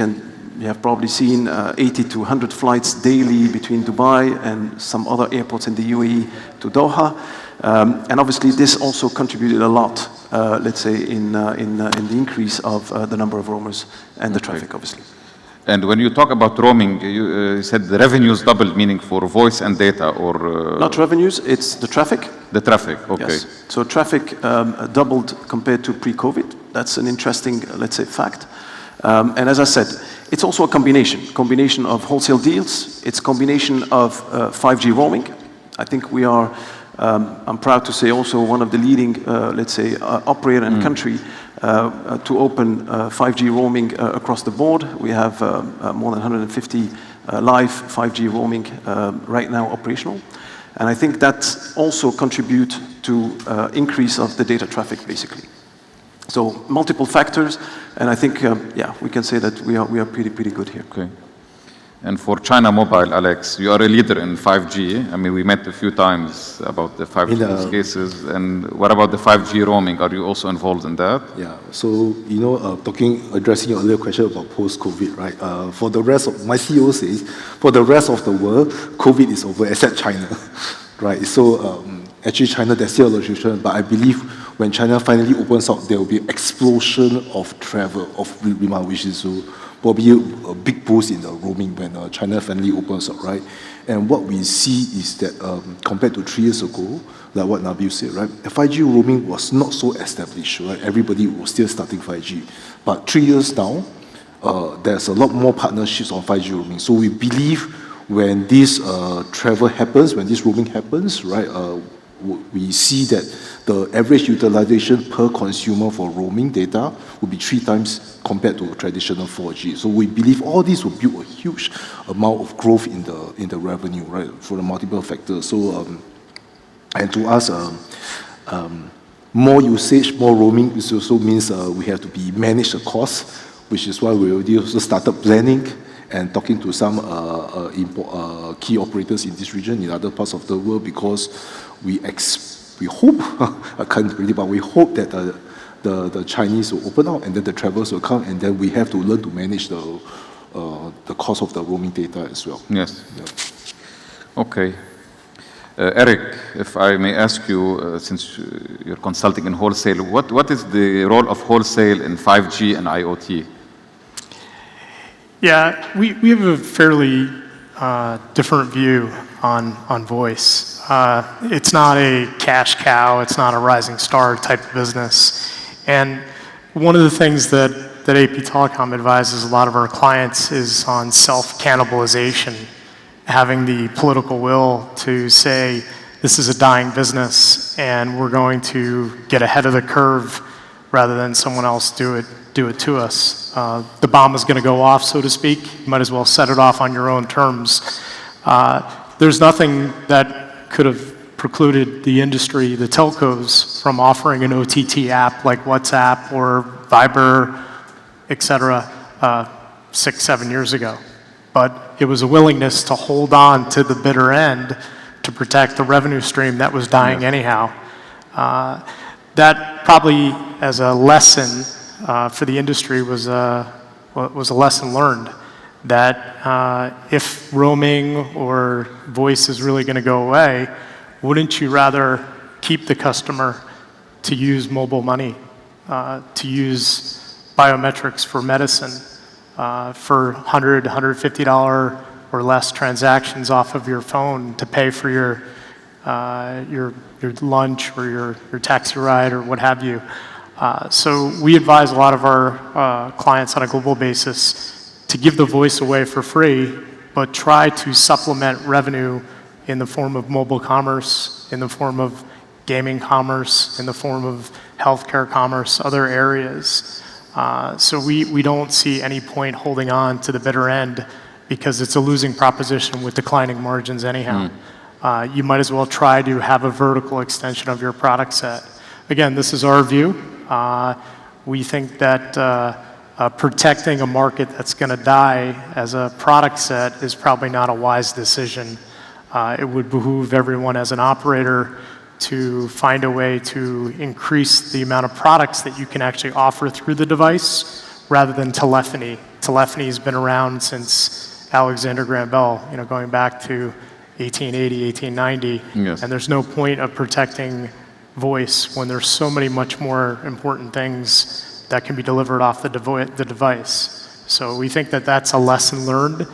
have probably seen 80 to 100 flights daily between Dubai and some other airports in the UAE to Doha. And obviously this also contributed a lot, let's say, in the increase of the number of roamers and the traffic, obviously. And when you talk about roaming, you said the revenues doubled, meaning for voice and data, or... Not revenues, it's the traffic. The traffic, okay. Yes. So traffic doubled compared to pre-COVID. That's an interesting, let's say, fact. And as I said, it's also a combination of wholesale deals. It's a combination of 5G roaming. I think we are, I'm proud to say, also one of the leading, let's say, operator in the country to open 5G roaming across the board. We have more than 150 live 5G roaming right now operational. And I think that also contribute to increase of the data traffic, basically. So multiple factors, and I think, yeah, we can say that we are pretty good here. Okay. And for China Mobile, Alex, you are a leader in 5G. I mean, we met a few times about the 5G use cases. And what about the 5G roaming? Are you also involved in that? Yeah. So, you know, addressing your earlier question about post-COVID, right? For the rest of, my CEO says, for the rest of the world, COVID is over, except China, right? So, actually, China, there's still a restriction, but I believe when China finally opens up, there will be an explosion of travel, of demand, which is probably a big boost in the roaming when China finally opens up, right? And what we see is that compared to 3 years ago, like what Nabil said, right? 5G roaming was not so established, right? Everybody was still starting 5G. But 3 years down, there's a lot more partnerships on 5G roaming. So we believe when this travel happens, when this roaming happens, right, we see that the average utilization per consumer for roaming data will be 3 times compared to traditional 4G. So we believe all this will build a huge amount of growth in the revenue, right, for the multiple factors. So, and to us, more usage, more roaming, this also means we have to manage the cost, which is why we already also started planning and talking to some key operators in this region, in other parts of the world, because we hope, I can't really, but we hope that the Chinese will open up and then the travelers will come, and then we have to learn to manage the cost of the roaming data as well. Yes. Yeah. Okay. Eric, if I may ask you, since you're consulting in wholesale, what is the role of wholesale in 5G and IoT? Yeah, we have a fairly different view on voice. It's not a cash cow, it's not a rising star type of business. And one of the things that APTelecom advises a lot of our clients is on self-cannibalization, having the political will to say, this is a dying business and we're going to get ahead of the curve rather than someone else do it to us. The bomb is going to go off, so to speak. You might as well set it off on your own terms. There's nothing that could have precluded the industry, the telcos, from offering an OTT app like WhatsApp or Viber, et cetera, 6-7 years ago. But it was a willingness to hold on to the bitter end to protect the revenue stream that was dying anyhow. That probably, as a lesson for the industry, was a lesson learned. That if roaming or voice is really going to go away, wouldn't you rather keep the customer to use mobile money, to use biometrics for medicine, for $100, $150 or less transactions off of your phone to pay for your lunch or your taxi ride or what have you. So we advise a lot of our clients on a global basis to give the voice away for free, but try to supplement revenue in the form of mobile commerce, in the form of gaming commerce, in the form of healthcare commerce, other areas. So we don't see any point holding on to the bitter end because it's a losing proposition with declining margins anyhow. You might as well try to have a vertical extension of your product set. Again, this is our view. We think that protecting a market that's going to die as a product set is probably not a wise decision. It would behoove everyone as an operator to find a way to increase the amount of products that you can actually offer through the device rather than telephony. Telephony has been around since Alexander Graham Bell, going back to 1880, 1890. Yes. And there's no point of protecting voice when there's so many much more important things that can be delivered off the device. So we think that that's a lesson learned.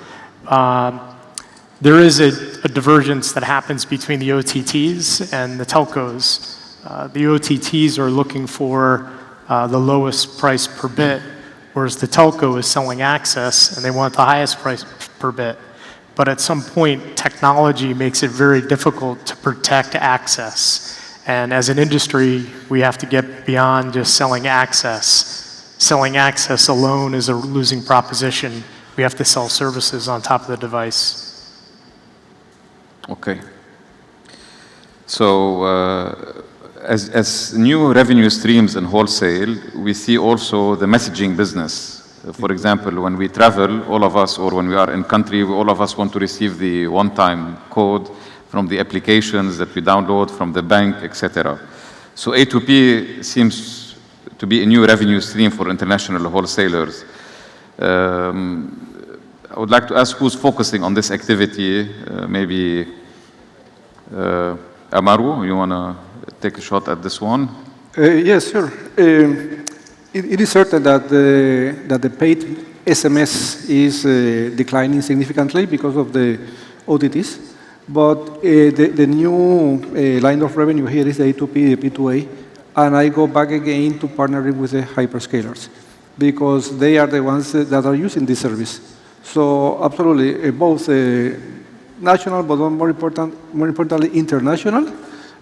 There is a divergence that happens between the OTTs and the telcos. The OTTs are looking for the lowest price per bit, whereas the telco is selling access and they want the highest price per bit. But at some point, technology makes it very difficult to protect access. And as an industry, we have to get beyond just selling access. Selling access alone is a losing proposition. We have to sell services on top of the device. Okay. So as new revenue streams in wholesale, we see also the messaging business. For example, when we travel, all of us, or when we are in country, all of us want to receive the one-time code from the applications that we download from the bank, etc. So A2P seems to be a new revenue stream for international wholesalers. I would like to ask who's focusing on this activity. Maybe Amaru, you want to take a shot at this one? Yes, sure. It is certain that the paid SMS is declining significantly because of the OTTs. But the new line of revenue here is the A2P, the P2A, and I go back again to partnering with the hyperscalers because they are the ones that are using this service. So absolutely, both national, but more importantly, international,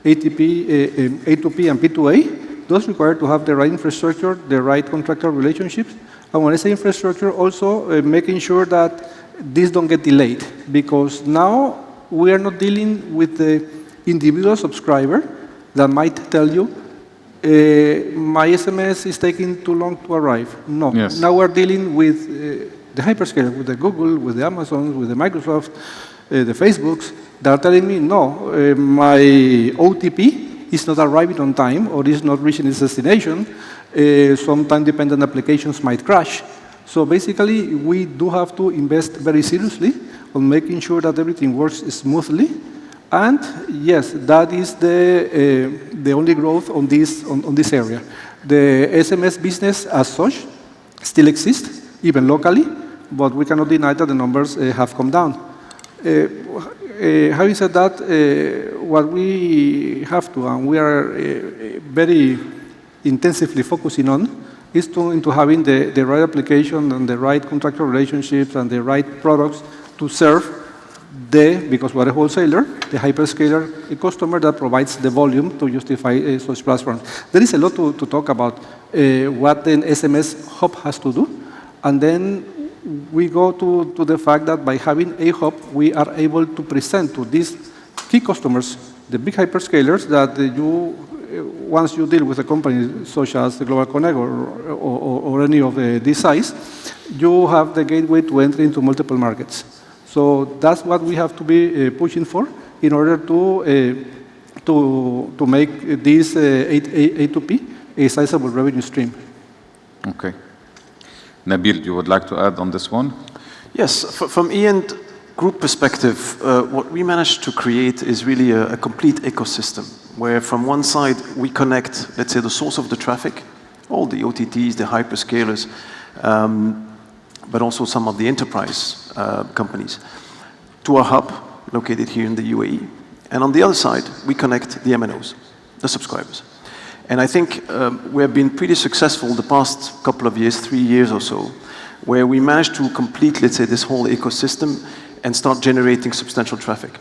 A2P and P2A, those require to have the right infrastructure, the right contractual relationships, and when I say infrastructure, also making sure that these don't get delayed, because now we are not dealing with the individual subscriber that might tell you, my SMS is taking too long to arrive. No, yes. Now we're dealing with the hyperscaler, with the Google, with the Amazon, with the Microsoft, the Facebooks, that are telling me, no, my OTP is not arriving on time or is not reaching its destination. Some time-dependent applications might crash. So basically, we do have to invest very seriously on making sure that everything works smoothly. And yes, that is the only growth on this area. The SMS business as such still exists, even locally, but we cannot deny that the numbers have come down. Having said that, what we have to, and we are very intensively focusing on, is into having the right application and the right contractual relationships and the right products to serve because we're a wholesaler, the hyperscaler customer that provides the volume to justify such platforms. There is a lot to talk about what an SMS hub has to do. And then we go to the fact that by having a hub, we are able to present to these key customers, the big hyperscalers, that once you deal with a company such as GlobalConnect or any of this size, you have the gateway to enter into multiple markets. So that's what we have to be pushing for in order to make this A2P a sizable revenue stream. Okay. Nabil, you would like to add on this one? Yes, from E& Group perspective, what we managed to create is really a complete ecosystem, where from one side we connect, let's say, the source of the traffic, all the OTTs, the hyperscalers, but also some of the enterprise companies, to a hub located here in the UAE. And on the other side, we connect the MNOs, the subscribers. And I think we have been pretty successful the past couple of years, 3 years or so, where we managed to complete, let's say, this whole ecosystem and start generating substantial traffic.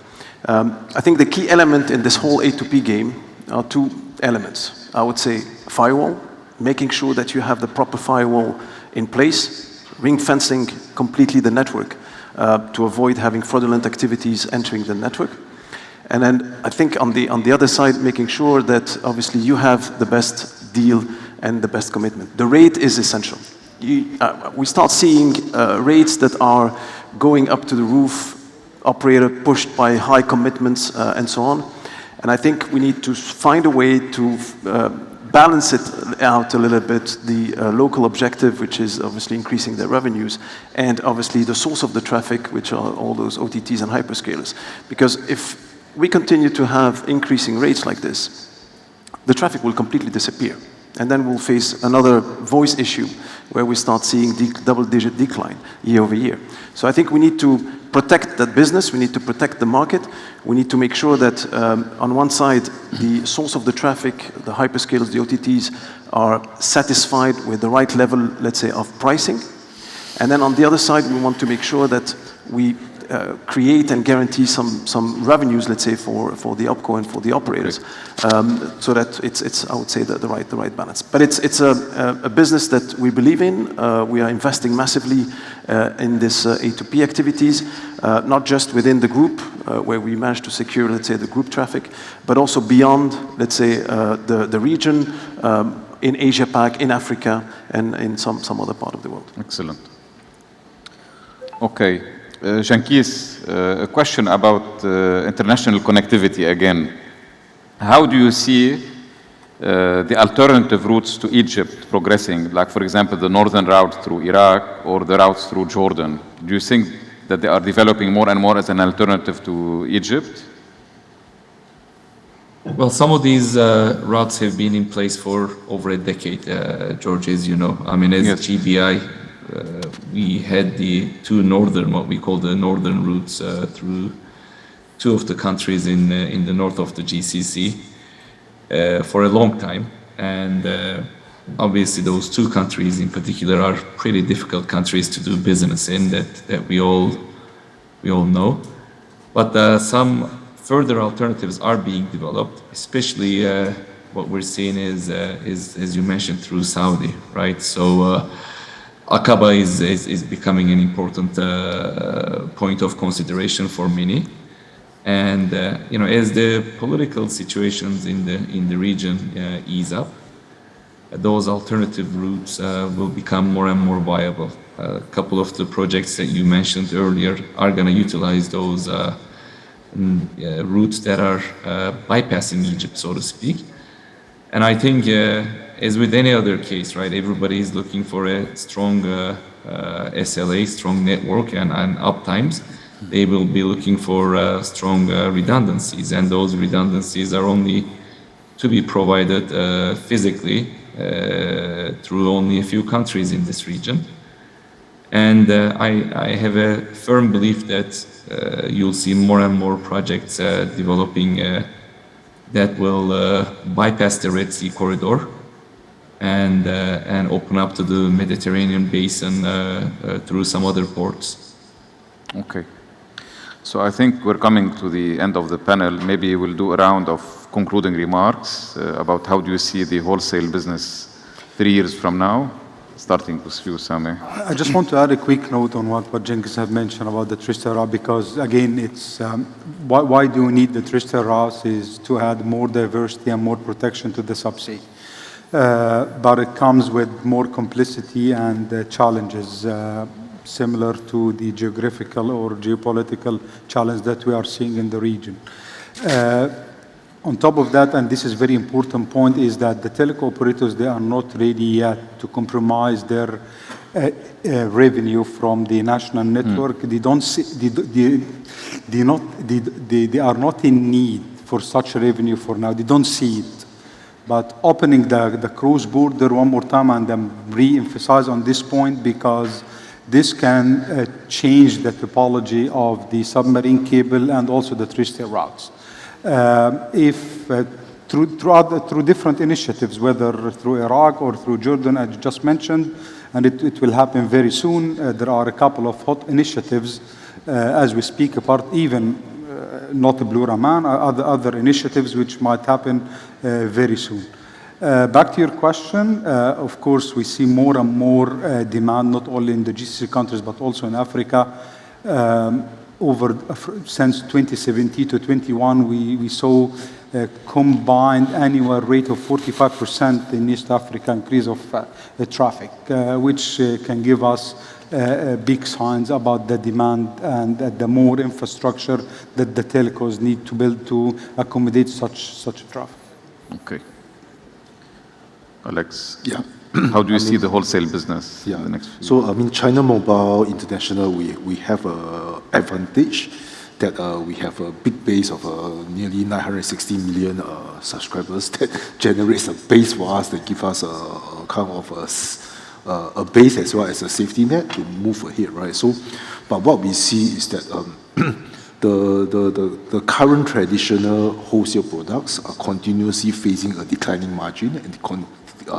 I think the key element in this whole A2P game are two elements. I would say firewall, making sure that you have the proper firewall in place, ring fencing completely the network, to avoid having fraudulent activities entering the network. And then I think on the other side, making sure that obviously you have the best deal and the best commitment. The rate is essential. We start seeing rates that are going up to the roof, operator pushed by high commitments and so on. And I think we need to find a way to balance it out a little bit, the local objective, which is obviously increasing their revenues, and obviously the source of the traffic, which are all those OTTs and hyperscalers. Because if we continue to have increasing rates like this, the traffic will completely disappear. And then we'll face another voice issue where we start seeing double-digit decline year over year. So I think we need to protect that business. We need to protect the market. We need to make sure that on one side, the source of the traffic, the hyperscalers, the OTTs, are satisfied with the right level, let's say, of pricing. And then on the other side, we want to make sure that we create and guarantee some revenues, let's say, for the OpCo and for the operators, so that it's I would say the right balance. But it's a business that we believe in. We are investing massively in this A2P activities, not just within the group where we managed to secure, let's say, the group traffic, but also beyond, let's say, the region, in Asia Pac, in Africa, and in some other part of the world. Excellent. Okay. Cengiz, a question about international connectivity again. How do you see the alternative routes to Egypt progressing? Like, for example, the northern route through Iraq or the routes through Jordan. Do you think that they are developing more and more as an alternative to Egypt? Well, some of these routes have been in place for over a decade, George, as you know. I mean, as yes. GBI, we had the two northern, what we call the northern routes through two of the countries in the north of the GCC for a long time. And obviously those two countries in particular are pretty difficult countries to do business in, that we all know. But some further alternatives are being developed, especially what we're seeing is, as you mentioned, through Saudi, right? So Aqaba is becoming an important point of consideration for many, and you know, as the political situations in the region ease up, those alternative routes will become more and more viable. A couple of the projects that you mentioned earlier are going to utilize those routes that are bypassing Egypt, so to speak. And I think, as with any other case, right, everybody is looking for a strong SLA, strong network, and uptimes. They will be looking for strong redundancies, and those redundancies are only to be provided physically through only a few countries in this region. And I have a firm belief that you'll see more and more projects developing that will bypass the Red Sea corridor and open up to the Mediterranean basin through some other ports. Okay. So I think we're coming to the end of the panel. Maybe we'll do a round of concluding remarks about how do you see the wholesale business 3 years from now, starting with you, Sami. I just want to add a quick note on what Cengiz have mentioned about the terrestrial route, because again, it's why do we need the terrestrial routes is to add more diversity and more protection to the subsea. But it comes with more complexity and challenges similar to the geographical or geopolitical challenge that we are seeing in the region. On top of that, and this is a very important point, is that the telecom operators, they are not ready yet to compromise their revenue from the national network. They don't see, they are not in need for such revenue for now. They don't see it. But opening the cross border one more time, and then re-emphasize on this point, because this can change the topology of the submarine cable and also the terrestrial routes. If through different initiatives, whether through Iraq or through Jordan, as you just mentioned, and it will happen very soon. There are a couple of hot initiatives as we speak, apart even not Blue Raman, other initiatives which might happen very soon. Back to your question, of course, we see more and more demand, not only in the GCC countries, but also in Africa. Since 2017 to 21, we saw a combined annual rate of 45% in East Africa increase of traffic, which can give us big signs about the demand and the more infrastructure that the telcos need to build to accommodate such traffic. Okay. Alex? Yeah. How do you see the wholesale business in the next few years? So, I mean, China Mobile International, we have an advantage that we have a big base of nearly 960 million subscribers that generates a base for us, that give us a kind of a base as well as a safety net to move ahead, right? So, but what we see is that the current traditional wholesale products are continuously facing a declining margin and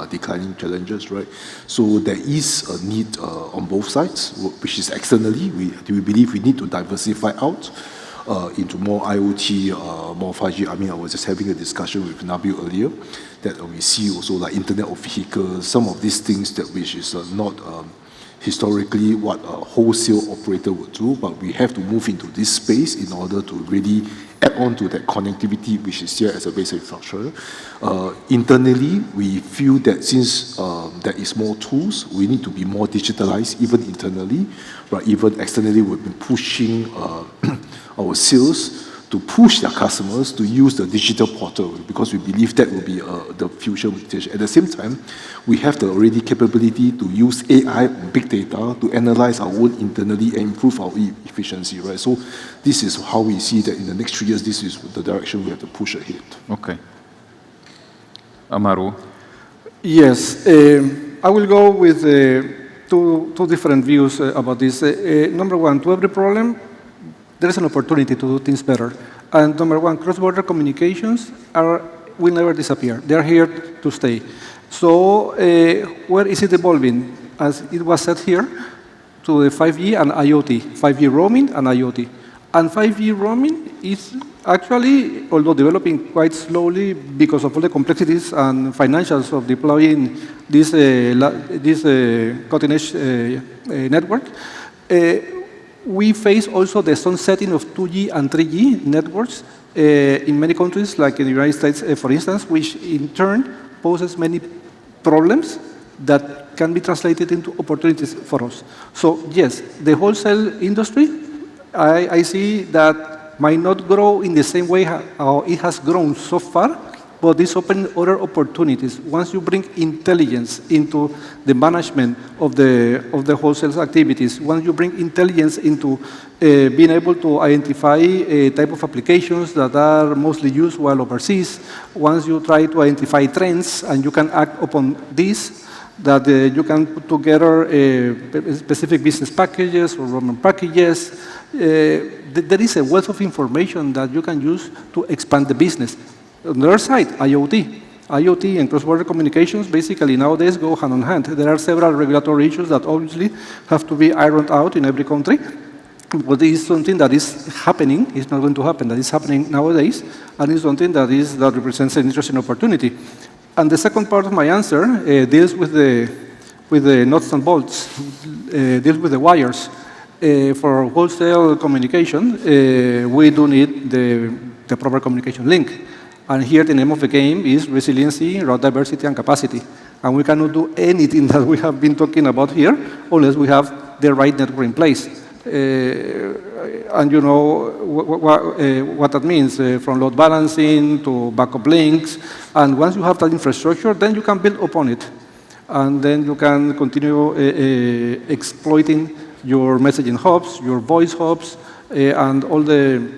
declining challenges, right? So there is a need on both sides, which is externally, we believe we need to diversify out into more IoT, more 5G. I mean, I was just having a discussion with Nabil earlier that we see also like Internet of Vehicles, some of these things that which is not historically what a wholesale operator would do, but we have to move into this space in order to really add on to that connectivity which is here as a basic infrastructure. Internally, we feel that since there is more tools, we need to be more digitalized, even internally, but even externally, we've been pushing our sales to push their customers to use the digital portal, because we believe that will be the future. At the same time, we have the already capability to use AI, big data, to analyze our own internally and improve our efficiency, right? So this is how we see that in the next 3 years, this is the direction we have to push ahead. Okay. Amaru? Yes, I will go with two different views about this. Number one, to every problem, there is an opportunity to do things better. And number one, cross-border communications will never disappear. They are here to stay. So where is it evolving? As it was said here, to the 5G and IoT, 5G roaming and IoT. And 5G roaming is actually, although developing quite slowly because of all the complexities and financials of deploying this cutting-edge network, we face also the sunsetting of 2G and 3G networks in many countries, like in the United States, for instance, which in turn poses many problems that can be translated into opportunities for us. So yes, the wholesale industry, I see that might not grow in the same way how it has grown so far, but this opens other opportunities. Once you bring intelligence into the management of the wholesale activities, once you bring intelligence into being able to identify a type of applications that are mostly used while overseas, once you try to identify trends and you can act upon this, that you can put together specific business packages or roaming packages, there is a wealth of information that you can use to expand the business. On the other side, IoT. IoT and cross-border communications basically nowadays go hand in hand. There are several regulatory issues that obviously have to be ironed out in every country. But this is something that is happening. It's not going to happen. That is happening nowadays, and it's something that represents an interesting opportunity. And the second part of my answer deals with the nuts and bolts, deals with the wires. For wholesale communication, we do need the proper communication link. And here the name of the game is resiliency, route diversity, and capacity. And we cannot do anything that we have been talking about here unless we have the right network in place. And you know what that means, from load balancing to backup links. And once you have that infrastructure, then you can build upon it. And then you can continue exploiting your messaging hubs, your voice hubs, and all the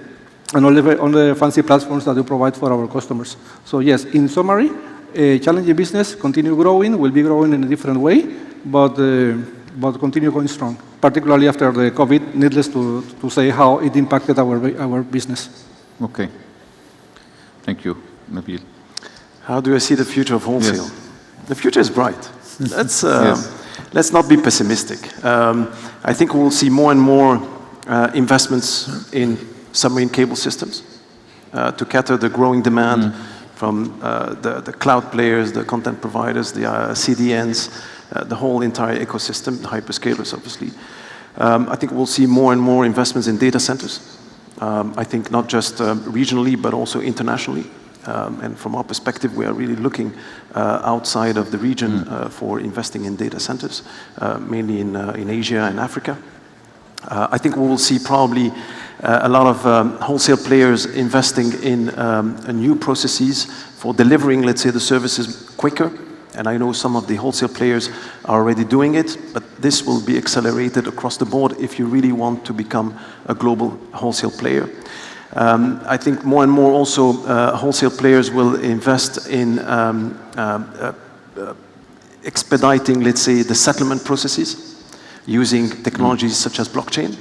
fancy platforms that you provide for our customers. So yes, in summary, challenging business, continue growing, will be growing in a different way, but continue going strong, particularly after the COVID, needless to say how it impacted our business. Okay. Thank you, Nabil. How do I see the future of wholesale? Yes. The future is bright. Let's not be pessimistic. I think we'll see more and more investments in submarine cable systems to cater the growing demand from the cloud players, the content providers, the CDNs, the whole entire ecosystem, the hyperscalers, obviously. I think we'll see more and more investments in data centers. I think not just regionally, but also internationally. And from our perspective, we are really looking outside of the region for investing in data centers, mainly in Asia and Africa. I think we will see probably a lot of wholesale players investing in new processes for delivering, let's say, the services quicker. And I know some of the wholesale players are already doing it, but this will be accelerated across the board if you really want to become a global wholesale player. I think more and more also wholesale players will invest in expediting, let's say, the settlement processes using technologies such as blockchain.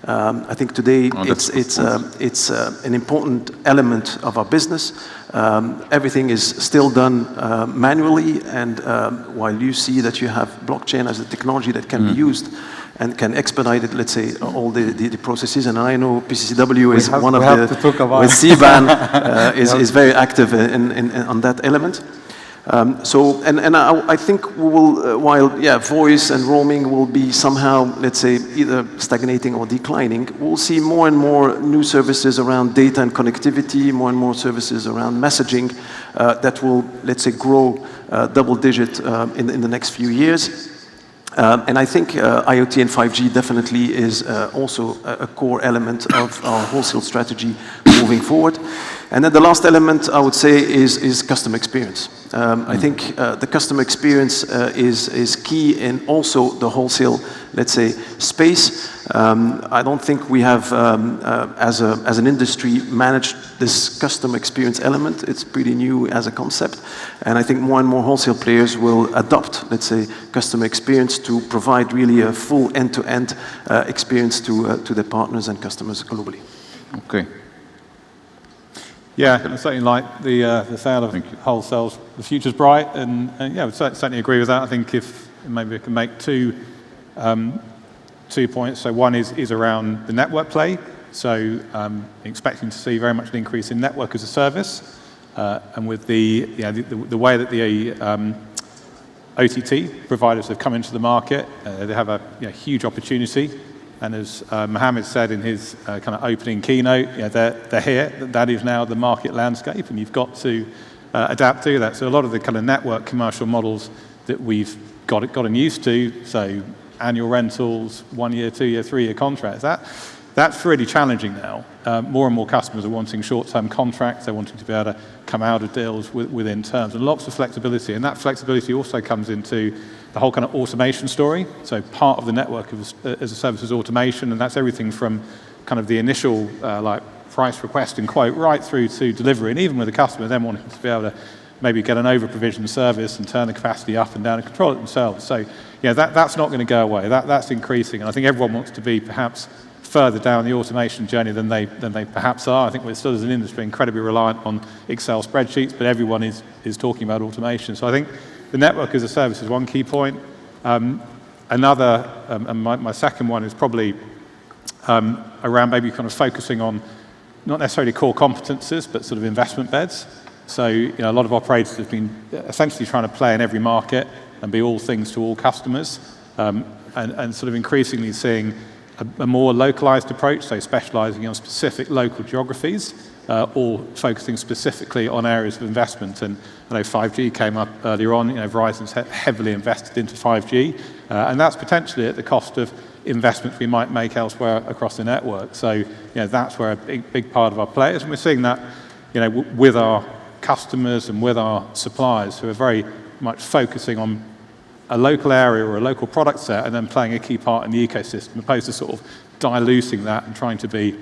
I think today it's an important element of our business. Everything is still done manually, and while you see that you have blockchain as a technology that can be used and can expedite it, let's say, all the processes. And I know PCCW is one of the, with CBAN, is very active on that element. I think we will, while voice and roaming will be somehow, let's say, either stagnating or declining, we'll see more and more new services around data and connectivity, more and more services around messaging that will, let's say, grow double-digit in the next few years. And I think IoT and 5G definitely is also a core element of our wholesale strategy moving forward. And then the last element, I would say, is customer experience. I think the customer experience is key in also the wholesale, let's say, space. I don't think we have, as an industry, managed this customer experience element. It's pretty new as a concept. And I think more and more wholesale players will adopt, let's say, customer experience to provide really a full end-to-end experience to their partners and customers globally. Okay. Yeah, I certainly like the sale of wholesales. The future's bright, and yeah, I would certainly agree with that. I think if maybe I can make two points. So one is around the network play. So expecting to see very much an increase in network as a service, and with the way that the OTT providers have come into the market, they have a huge opportunity. And as Mohammed said in his kind of opening keynote, they're here. That is now the market landscape, and you've got to adapt to that. So a lot of the kind of network commercial models that we've gotten used to, so annual rentals, 1 year, 2 year, 3 year contracts, that's really challenging now. More and more customers are wanting short-term contracts. They're wanting to be able to come out of deals within terms, and lots of flexibility. And that flexibility also comes into the whole kind of automation story. So part of the network as a service is automation, and that's everything from kind of the initial like price request and quote right through to delivery. And even with the customer then wanting to be able to maybe get an over-provisioned service and turn the capacity up and down and control it themselves. So that's not going to go away. That's increasing, and I think everyone wants to be perhaps further down the automation journey than they perhaps are. I think we're still, as an industry, incredibly reliant on Excel spreadsheets, but everyone is talking about automation. So I think the network as a service is one key point. Another, and my second one is probably around maybe kind of focusing on not necessarily core competences, but sort of investment beds. So a lot of operators have been essentially trying to play in every market and be all things to all customers, and sort of increasingly seeing a more localized approach, so specializing on specific local geographies, or focusing specifically on areas of investment. And I know 5G came up earlier on. Verizon's heavily invested into 5G, and that's potentially at the cost of investments we might make elsewhere across the network. So that's where a big part of our play is, and we're seeing that with our customers and with our suppliers who are very much focusing on a local area or a local product set and then playing a key part in the ecosystem, opposed to sort of diluting that and trying to be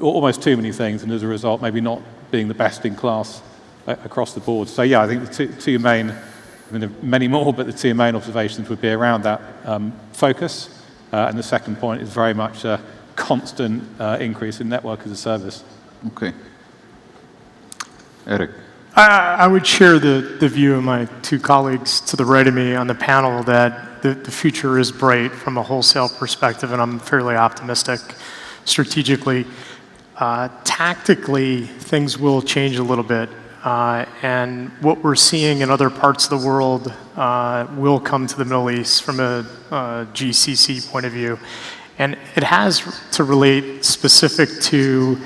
almost too many things, and as a result maybe not being the best in class across the board. So I think the two main, there are many more, but the two main observations would be around that focus, and the second point is very much a constant increase in network as a service. Okay. Eric. I would share the view of my two colleagues to the right of me on the panel that the future is bright from a wholesale perspective, and I'm fairly optimistic strategically. Tactically, things will change a little bit. And what we're seeing in other parts of the world will come to the Middle East from a GCC point of view. And it has to relate specific to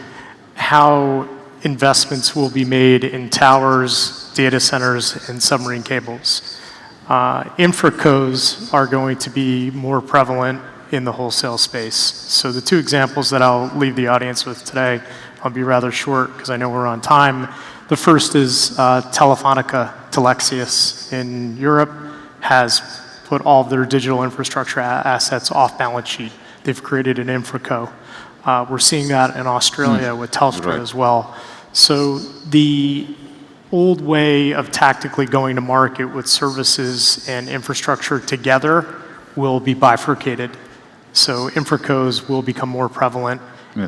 how investments will be made in towers, data centers, and submarine cables. Infracos are going to be more prevalent in the wholesale space. So the two examples that I'll leave the audience with today, I'll be rather short because I know we're on time. The first is Telefonica Telexius in Europe has put all of their digital infrastructure assets off balance sheet. They've created an infraco. We're seeing that in Australia with Telstra as well. So the old way of tactically going to market with services and infrastructure together will be bifurcated. So infracos will become more prevalent,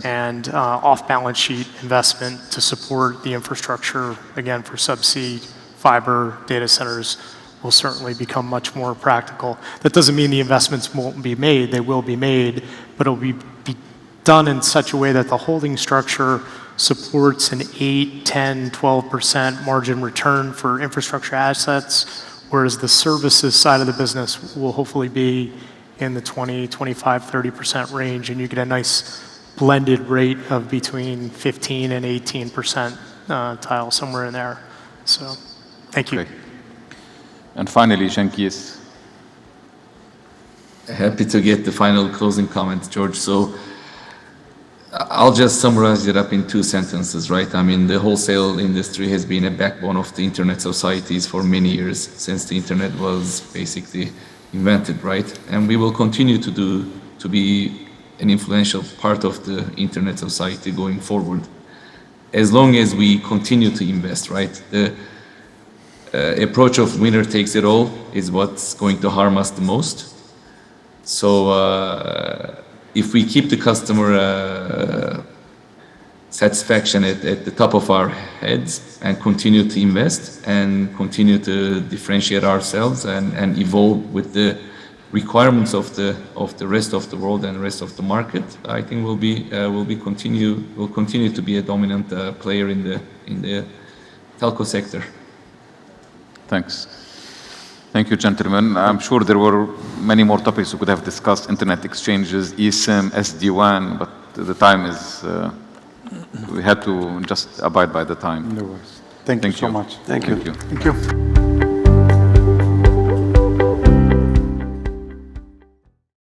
and off-balance sheet investment to support the infrastructure, again, for subsea, fiber, data centers, will certainly become much more practical. That doesn't mean the investments won't be made. They will be made, but it'll be done in such a way that the holding structure supports an 8, 10, 12% margin return for infrastructure assets, whereas the services side of the business will hopefully be in the 20, 25, 30% range, and you get a nice blended rate of between 15 and 18% tile, somewhere in there. So, thank you. Okay. And finally, Cengiz. Happy to get the final closing comment, George. So I'll just summarize it up in 2 sentences, right? I mean, the wholesale industry has been a backbone of the internet societies for many years, since the internet was basically invented, right? And we will continue to be an influential part of the internet society going forward, as long as we continue to invest, right? The approach of winner takes it all is what's going to harm us the most. So if we keep the customer satisfaction at the top of our heads and continue to invest and continue to differentiate ourselves and evolve with the requirements of the rest of the world and rest of the market, I think we'll continue to be a dominant player in the telco sector. Thanks. Thank you, gentlemen. I'm sure there were many more topics we could have discussed: internet exchanges, eSIM, SD-WAN, but the time is, we had to just abide by the time. No worries. Thank you so much. Thank you. Thank you. Thank you.